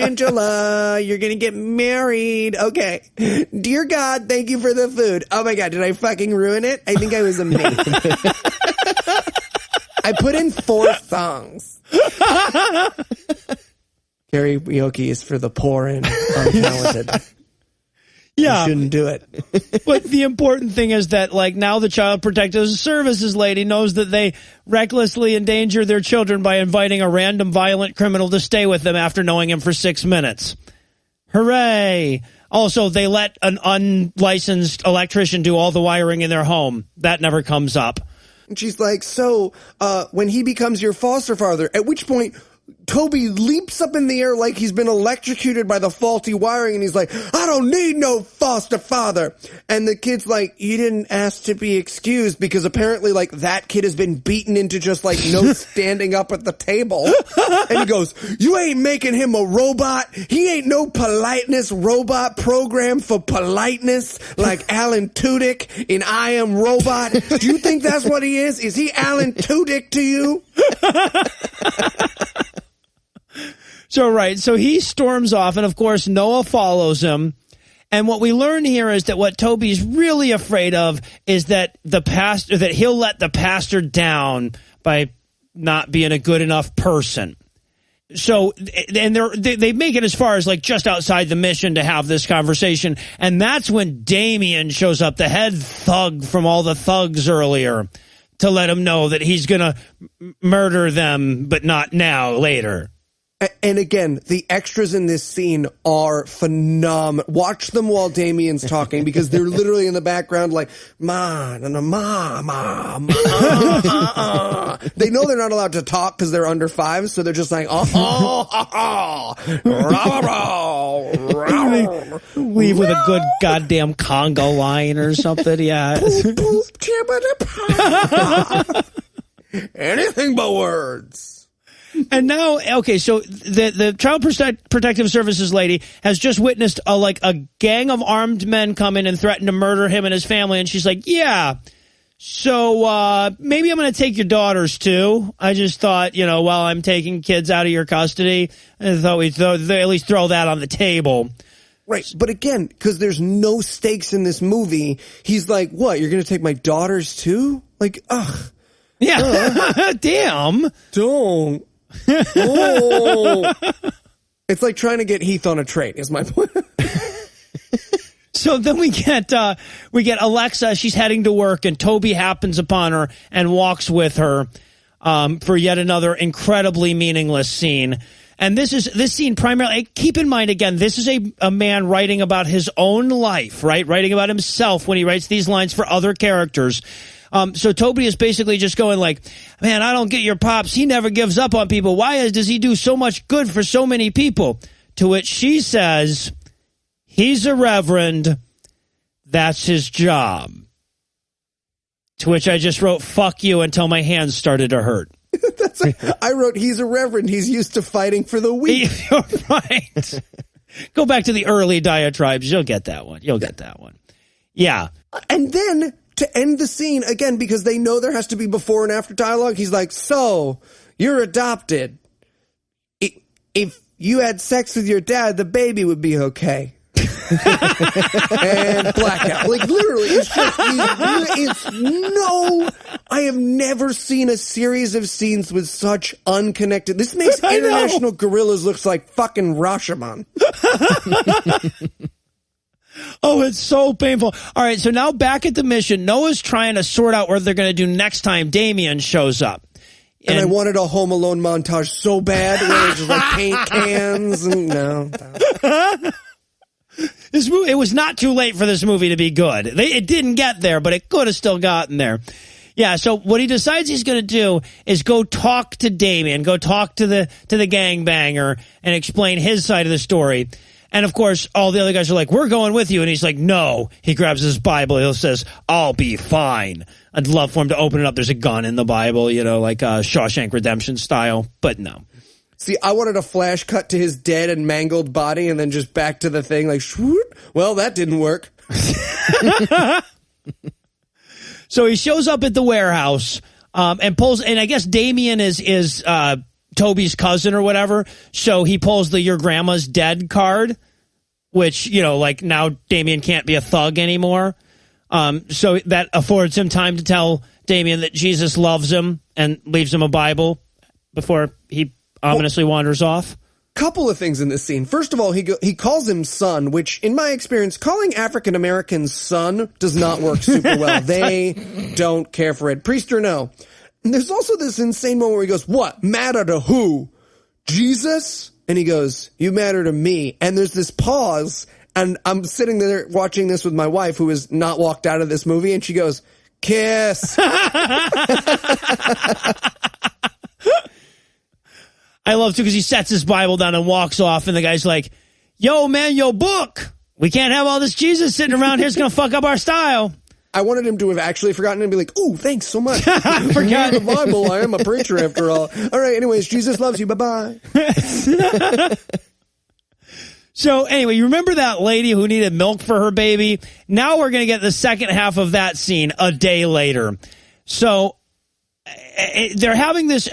Angela, you're going to get married. Okay. Dear God, thank you for the food. Oh my God, did I fucking ruin it? I think I was amazing. I put in 4 songs. Karaoke is for the poor and untalented. Yeah. You shouldn't do it. But the important thing is that, like, now the Child Protective Services lady knows that they recklessly endanger their children by inviting a random violent criminal to stay with them after knowing him for 6 minutes. Hooray. Also, they let an unlicensed electrician do all the wiring in their home. That never comes up. And she's like, so, when he becomes your foster father, at which point Toby leaps up in the air like he's been electrocuted by the faulty wiring, and he's like, I don't need no foster father. And the kid's like, you didn't ask to be excused, because apparently, like, that kid has been beaten into just, like, no standing up at the table. And he goes, you ain't making him a robot. He ain't no politeness robot program for politeness like Alan Tudyk in I Am Robot. Do you think that's what he is? Is he Alan Tudyk to you? So he storms off, and of course Noah follows him. And what we learn here is that what Toby's really afraid of is that that he'll let the pastor down by not being a good enough person. So, and they make it as far as like just outside the mission to have this conversation, and that's when Damien shows up, the head thug from all the thugs earlier, to let him know that he's gonna murder them, but not now, later. And again, the extras in this scene are phenomenal. Watch them while Damien's talking because they're literally in the background like, ma. They know they're not allowed to talk because they're under 5, so they're just like, leave with a good goddamn conga line or something, yeah. Anything but words. And now, okay, so the Child Protective Services lady has just witnessed a gang of armed men come in and threaten to murder him and his family, and she's like, yeah, so maybe I'm going to take your daughters too. I just thought, while I'm taking kids out of your custody, I thought we'd at least throw that on the table. Right, but again, because there's no stakes in this movie, he's like, what, you're going to take my daughters too? Like, ugh. Yeah, damn. Don't. Oh. It's like trying to get Heath on a train, is my point. So then we get Alexa. She's heading to work, and Toby happens upon her and walks with her for yet another incredibly meaningless scene. And this scene primarily, keep in mind again, this is a man writing about his own life, right? Writing about himself when he writes these lines for other characters. So Toby is basically just going like, man, I don't get your pops. He never gives up on people. Why does he do so much good for so many people? To which she says, he's a reverend. That's his job. To which I just wrote, fuck you, until my hands started to hurt. I wrote, he's a reverend. He's used to fighting for the weak. You're right. Go back to the early diatribes. You'll get that one. Yeah. And then to end the scene, again, because they know there has to be before and after dialogue, he's like, so, you're adopted. If you had sex with your dad, the baby would be okay. And blackout. Like, literally, I have never seen a series of scenes with such unconnected. This makes International Gorillas looks like fucking Rashomon. Oh, it's so painful. All right, so now back at the mission, Noah's trying to sort out what they're going to do next time Damien shows up. And I wanted a Home Alone montage so bad where it's just like paint cans and no. This movie, it was not too late for this movie to be good. It didn't get there, but it could have still gotten there. Yeah, so what he decides he's going to do is go talk to Damien, go talk to the gangbanger and explain his side of the story. And, of course, all the other guys are like, we're going with you. And he's like, no. He grabs his Bible. He says, I'll be fine. I'd love for him to open it up. There's a gun in the Bible, like Shawshank Redemption style. But no. See, I wanted a flash cut to his dead and mangled body and then just back to the thing like, swoop. Well, that didn't work. So he shows up at the warehouse and pulls, and I guess Damien is Toby's cousin or whatever, so he pulls the your grandma's dead card, which, now Damien can't be a thug anymore. So that affords him time to tell Damien that Jesus loves him and leaves him a Bible before he ominously wanders off. Couple of things in this scene. First of all, he calls him son, which in my experience, calling African Americans son does not work super well. They don't care for it. Priest or no. And there's also this insane moment where he goes, what? Matter to who? Jesus? And he goes, you matter to me. And there's this pause, and I'm sitting there watching this with my wife, who has not walked out of this movie, and she goes, kiss. I love too, because he sets his Bible down and walks off, and the guy's like, yo, man, yo, book. We can't have all this Jesus sitting around here. It's going to fuck up our style. I wanted him to have actually forgotten and be like, ooh, thanks so much. I forgot the Bible. I am a preacher after all. All right, anyways, Jesus loves you. Bye-bye. So anyway, you remember that lady who needed milk for her baby? Now we're going to get the second half of that scene a day later. So they're having this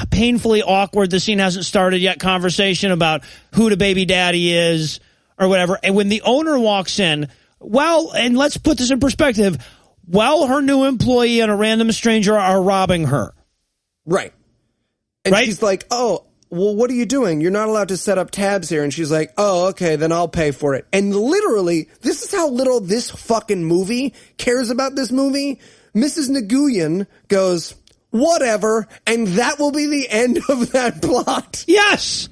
painfully awkward, the scene hasn't started yet, conversation about who the baby daddy is or whatever. And when the owner walks in, and let's put this in perspective, while her new employee and a random stranger are robbing her. Right. And she's like, oh, well, what are you doing? You're not allowed to set up tabs here. And she's like, oh, okay, then I'll pay for it. And literally, this is how little this fucking movie cares about this movie. Mrs. Nguyen goes, whatever, and that will be the end of that plot. Yes.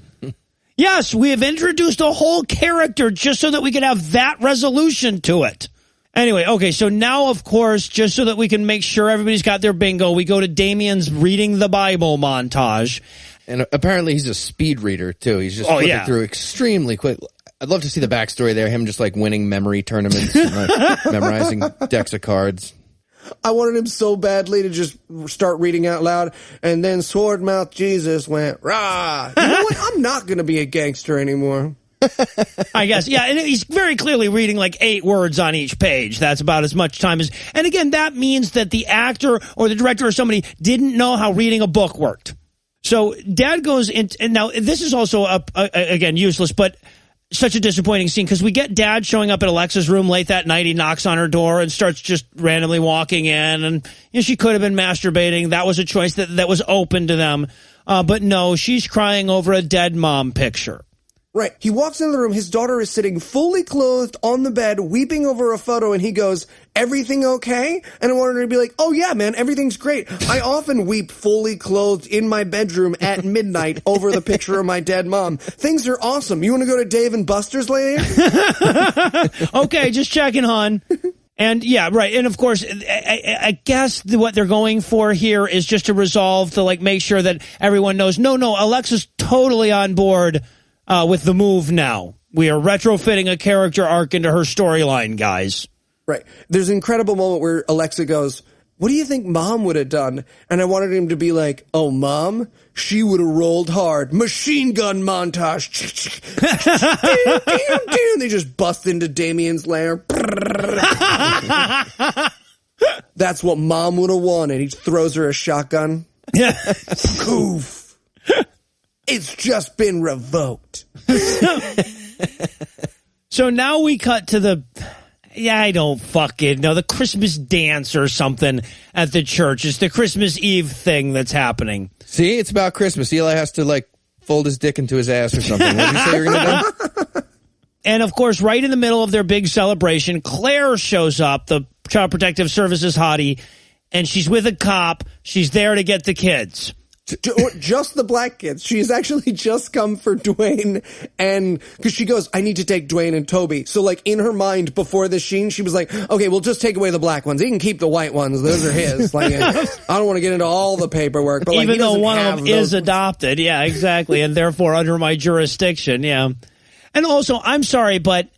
Yes, we have introduced a whole character just so that we can have that resolution to it. Anyway, okay, so now, of course, just so that we can make sure everybody's got their bingo, we go to Damien's reading the Bible montage. And apparently he's a speed reader, too. He's just flipping through extremely quick. I'd love to see the backstory there, him just like winning memory tournaments, and, like, memorizing decks of cards. I wanted him so badly to just start reading out loud, and then Sword Mouth Jesus went, rah! You know what? I'm not going to be a gangster anymore. I guess, yeah, and he's very clearly reading like 8 words on each page. That's about as much time as... And again, that means that the actor or the director or somebody didn't know how reading a book worked. So Dad goes in... And now, this is also, again, useless, but such a disappointing scene, because we get Dad showing up at Alexa's room late that night. He knocks on her door and starts just randomly walking in, and you know, she could have been masturbating. That was a choice that was open to them. But no, she's crying over a dead mom picture. Right. He walks into the room. His daughter is sitting fully clothed on the bed, weeping over a photo, and he goes, everything okay? And I wanted her to be like, oh yeah, man, everything's great. I often weep fully clothed in my bedroom at midnight over the picture of my dead mom. Things are awesome. You want to go to Dave and Buster's later? Okay, just checking, hon. And yeah, right. And of course, I guess what they're going for here is just to resolve, to like make sure that everyone knows, no, Alexa's totally on board with the move now. We are retrofitting a character arc into her storyline, guys. Right. There's an incredible moment where Alexa goes, what do you think Mom would have done? And I wanted him to be like, oh, Mom? She would have rolled hard. Machine gun montage. They just bust into Damien's lair. That's what Mom would have wanted. He throws her a shotgun. Poof. It's just been revoked. So now we cut to the... Yeah, I don't fucking know. The Christmas dance or something at the church. It's the Christmas Eve thing that's happening. See, it's about Christmas. Eli has to, like, fold his dick into his ass or something. What did you say you're going to do? And, of course, right in the middle of their big celebration, Claire shows up, the Child Protective Services hottie, and she's with a cop. She's there to get the kids. Just the black kids. She's actually just come for Dwayne, and because she goes, I need to take Dwayne and Toby. So like in her mind before this scene, she was like, okay, we'll just take away the black ones. He can keep the white ones. Those are his. Like, I don't want to get into all the paperwork, but like, even though one of them is adopted. Yeah, exactly. And therefore under my jurisdiction. Yeah. And also, I'm sorry, but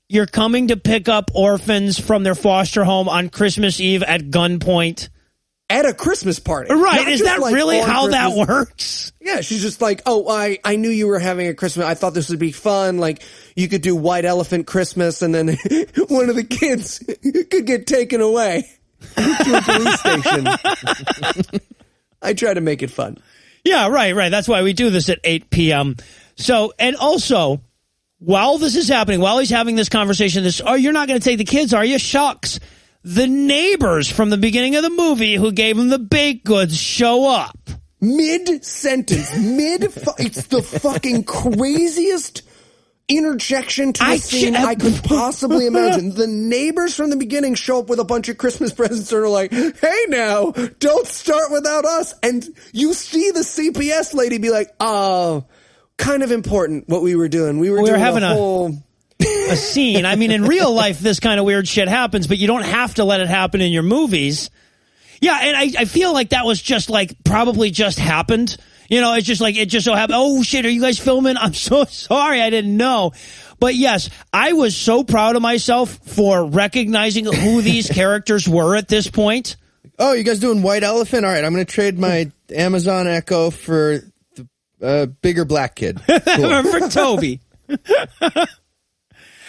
you're coming to pick up orphans from their foster home on Christmas Eve at gunpoint. At a Christmas party. Right. Is that like really how Christmas that works? Yeah, she's just like, oh, I knew you were having a Christmas. I thought this would be fun. Like, you could do White Elephant Christmas, and then one of the kids could get taken away to a police station. I try to make it fun. Yeah, right. That's why we do this at 8 p.m. So, and also, while this is happening, while he's having this conversation, you're not going to take the kids, are you? Shucks. The neighbors from the beginning of the movie who gave him the baked goods show up. Mid-sentence. It's the fucking craziest interjection to a scene I could possibly imagine. The neighbors from the beginning show up with a bunch of Christmas presents and are like, hey now, don't start without us. And you see the CPS lady be like, oh, kind of important what we were doing. We were doing having a whole... a scene. I mean, in real life, this kind of weird shit happens, but you don't have to let it happen in your movies. Yeah, and I feel like that was just like probably just happened. You know, it's just like it just so happened. Oh shit, are you guys filming? I'm so sorry, I didn't know. But yes, I was so proud of myself for recognizing who these characters were at this point. Oh, you guys doing White Elephant? All right, I'm going to trade my Amazon Echo for the bigger black kid. Cool. For Toby.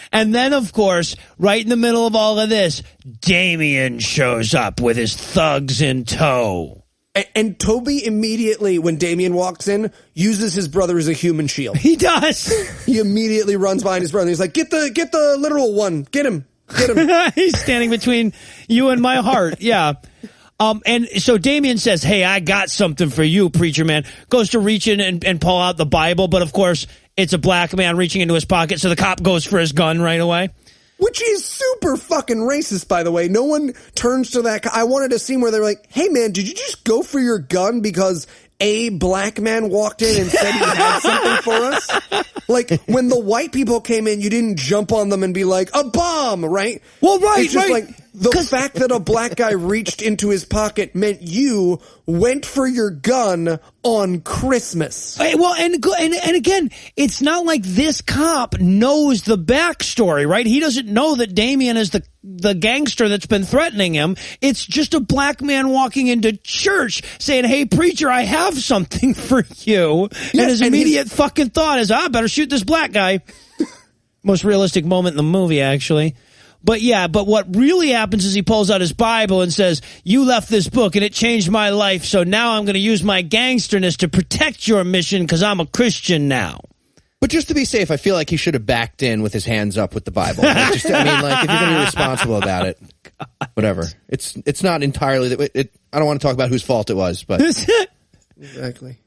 And then, of course, right in the middle of all of this, Damien shows up with his thugs in tow. And Toby immediately, when Damien walks in, uses his brother as a human shield. He does. He immediately runs behind his brother. He's like, get the literal one. Get him. He's standing between you and my heart. Yeah. And so Damien says, hey, I got something for you, preacher man. Goes to reach in and pull out the Bible, but of course, it's a black man reaching into his pocket, so the cop goes for his gun right away. Which is super fucking racist, by the way. No one turns to that. I wanted a scene where they're like, hey, man, did you just go for your gun because a black man walked in and said he had something for us? Like, when the white people came in, you didn't jump on them and be like, a bomb, right? Well, right, it's just right. like, the fact that a black guy reached into his pocket meant you went for your gun on Christmas. Well, and again, it's not like this cop knows the backstory, right? He doesn't know that Damien is the gangster that's been threatening him. It's just a black man walking into church saying, hey, preacher, I have something for you. Yeah, and his immediate fucking thought is, I better shoot this black guy. Most realistic moment in the movie, actually. But yeah, but what really happens is he pulls out his Bible and says, you left this book and it changed my life, so now I'm going to use my gangsterness to protect your mission because I'm a Christian now. But just to be safe, I feel like he should have backed in with his hands up with the Bible. Like, if you're going to be responsible about it, whatever. It's not entirely I don't want to talk about whose fault it was, but Exactly.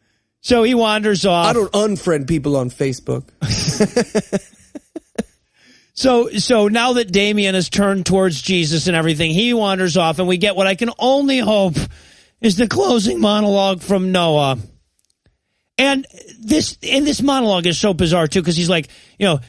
So he wanders off. I don't unfriend people on Facebook. So now that Damien has turned towards Jesus and everything, he wanders off, and we get what I can only hope is the closing monologue from Noah. And this monologue is so bizarre, too, because he's like,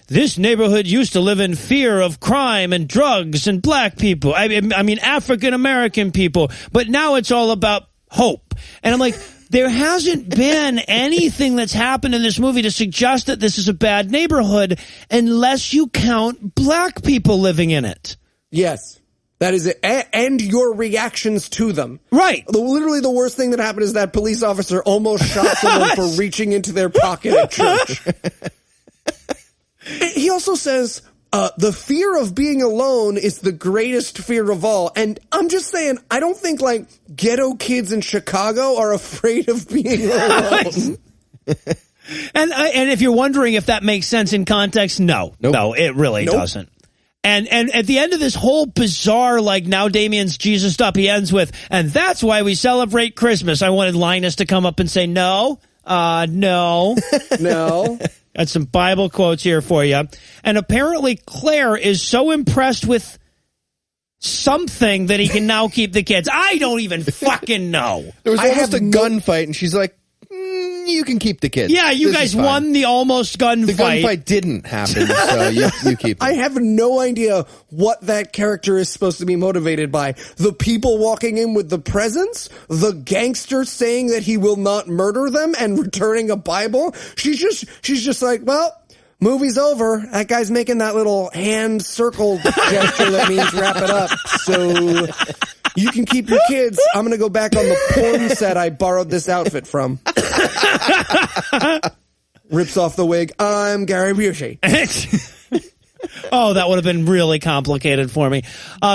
this neighborhood used to live in fear of crime and drugs and black people. I mean, African-American people. But now it's all about hope. And I'm like, there hasn't been anything that's happened in this movie to suggest that this is a bad neighborhood unless you count black people living in it. Yes. That is it. And your reactions to them. Right. Literally the worst thing that happened is that police officer almost shot someone for reaching into their pocket at church. He also says, the fear of being alone is the greatest fear of all. And I'm just saying, I don't think, like, ghetto kids in Chicago are afraid of being alone. And if you're wondering if that makes sense in context, no. Nope. No, it really doesn't. And at the end of this whole bizarre, like, now Damien's Jesus up, he ends with, and that's why we celebrate Christmas. I wanted Linus to come up and say, no. No. Got some Bible quotes here for you. And apparently Claire is so impressed with something that he can now keep the kids. I don't even fucking know. There was almost a gunfight, and she's like, you can keep the kids. Yeah, you guys won the almost gunfight. The gunfight didn't happen, so you keep them. I have no idea what that character is supposed to be motivated by. The people walking in with the presents? The gangster saying that he will not murder them and returning a Bible? She's just like, well, movie's over. That guy's making that little hand circle gesture that means wrap it up. So you can keep your kids. I'm going to go back on the porn set I borrowed this outfit from. Rips off the wig. I'm Gary Busey. Oh, that would have been really complicated for me.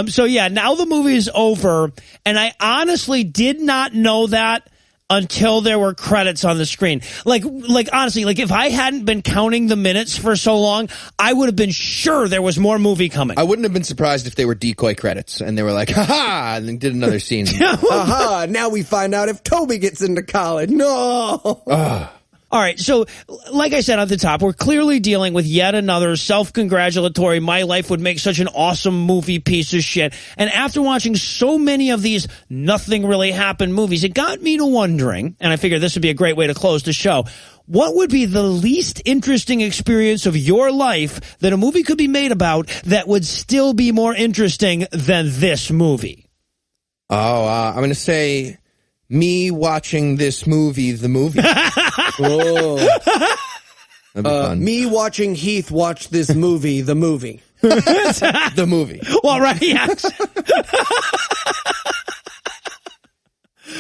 So yeah, now the movie is over, and I honestly did not know that until there were credits on the screen. Like honestly, like if I hadn't been counting the minutes for so long, I would have been sure there was more movie coming. I wouldn't have been surprised if they were decoy credits and they were like, ha-ha, and then did another scene. Aha, now we find out if Toby gets into college. No. All right, so like I said at the top, we're clearly dealing with yet another self-congratulatory, my life would make such an awesome movie piece of shit. And after watching so many of these nothing really happened movies, it got me to wondering, and I figured this would be a great way to close the show, what would be the least interesting experience of your life that a movie could be made about that would still be more interesting than this movie? I'm going to say me watching this movie, the movie. Oh. That'd be fun. Me watching Heath watch this movie, the movie. The movie. Well, right, yes.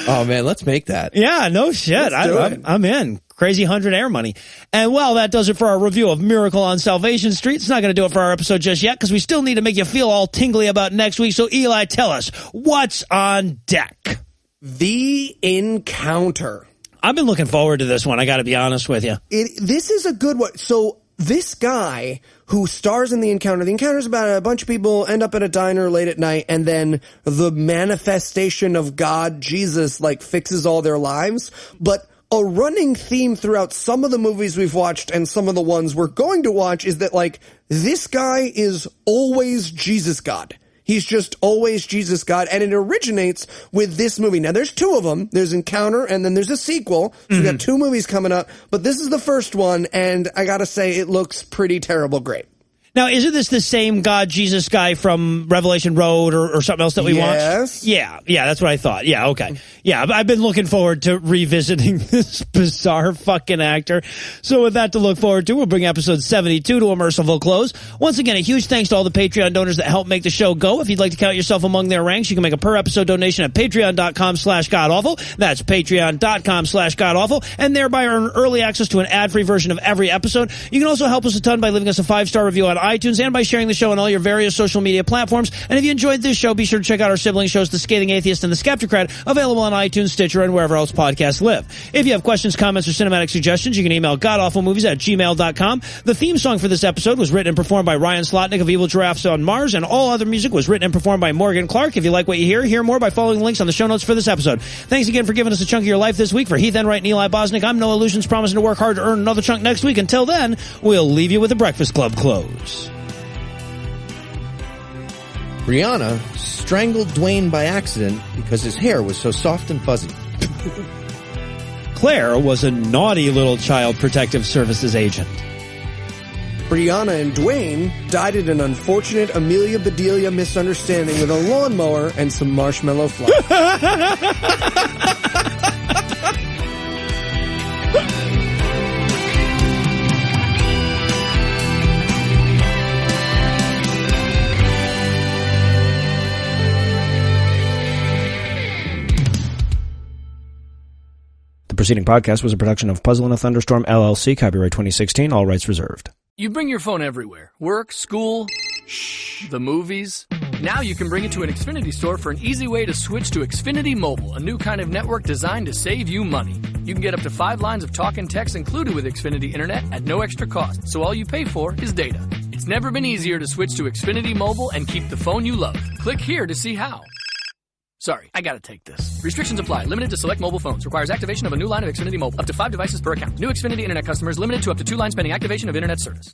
Oh, man, let's make that. Yeah, no shit. I'm in. Crazy 100 air money. And well, that does it for our review of Miracle on Salvation Street. It's not going to do it for our episode just yet because we still need to make you feel all tingly about next week. So Eli, tell us, what's on deck? The Encounter. I've been looking forward to this one. I got to be honest with you. This is a good one. So this guy who stars in The Encounter, The Encounter is about a bunch of people end up at a diner late at night, and then the manifestation of God, Jesus, like fixes all their lives. But a running theme throughout some of the movies we've watched and some of the ones we're going to watch is that, like, this guy is always Jesus God. He's just always Jesus God, and it originates with this movie. Now, there's two of them. There's Encounter, and then there's a sequel. So we got two movies coming up, but this is the first one, and I gotta say, it looks pretty terrible great. Now, isn't this the same God, Jesus guy from Revelation Road or something else that we watched? Yeah, that's what I thought. Yeah, okay. Yeah, I've been looking forward to revisiting this bizarre fucking actor. So with that to look forward to, we'll bring episode 72 to a merciful close. Once again, a huge thanks to all the Patreon donors that help make the show go. If you'd like to count yourself among their ranks, you can make a per-episode donation at patreon.com/godawful. That's patreon.com/godawful, and thereby earn early access to an ad-free version of every episode. You can also help us a ton by leaving us a 5-star review on iTunes and by sharing the show on all your various social media platforms. And if you enjoyed this show, be sure to check out our sibling shows, The Scathing Atheist and The Skeptocrat, available on iTunes, Stitcher, and wherever else podcasts live. If you have questions, comments, or cinematic suggestions, you can email godawfulmovies@gmail.com. The theme song for this episode was written and performed by Ryan Slotnick of Evil Giraffes on Mars, and all other music was written and performed by Morgan Clark. If you like what you hear more by following the links on the show notes for this episode. Thanks again for giving us a chunk of your life this week. For Heath Enwright and Eli Bosnick, I'm Noah Lugeons, promising to work hard to earn another chunk next week. Until then, we'll leave you with the Breakfast Club close. Brianna strangled Dwayne by accident because his hair was so soft and fuzzy. Claire was a naughty little child protective services agent. Brianna and Dwayne died in an unfortunate Amelia Bedelia misunderstanding with a lawnmower and some marshmallow fluff. The preceding podcast was a production of Puzzle in a Thunderstorm, LLC, copyright 2016, all rights reserved. You bring your phone everywhere. Work, school, the movies. Now you can bring it to an Xfinity store for an easy way to switch to Xfinity Mobile, a new kind of network designed to save you money. You can get up to 5 lines of talk and text included with Xfinity Internet at no extra cost, so all you pay for is data. It's never been easier to switch to Xfinity Mobile and keep the phone you love. Click here to see how. Sorry, I gotta take this. Restrictions apply. Limited to select mobile phones. Requires activation of a new line of Xfinity Mobile. Up to 5 devices per account. New Xfinity Internet customers limited to up to 2 lines pending activation of Internet service.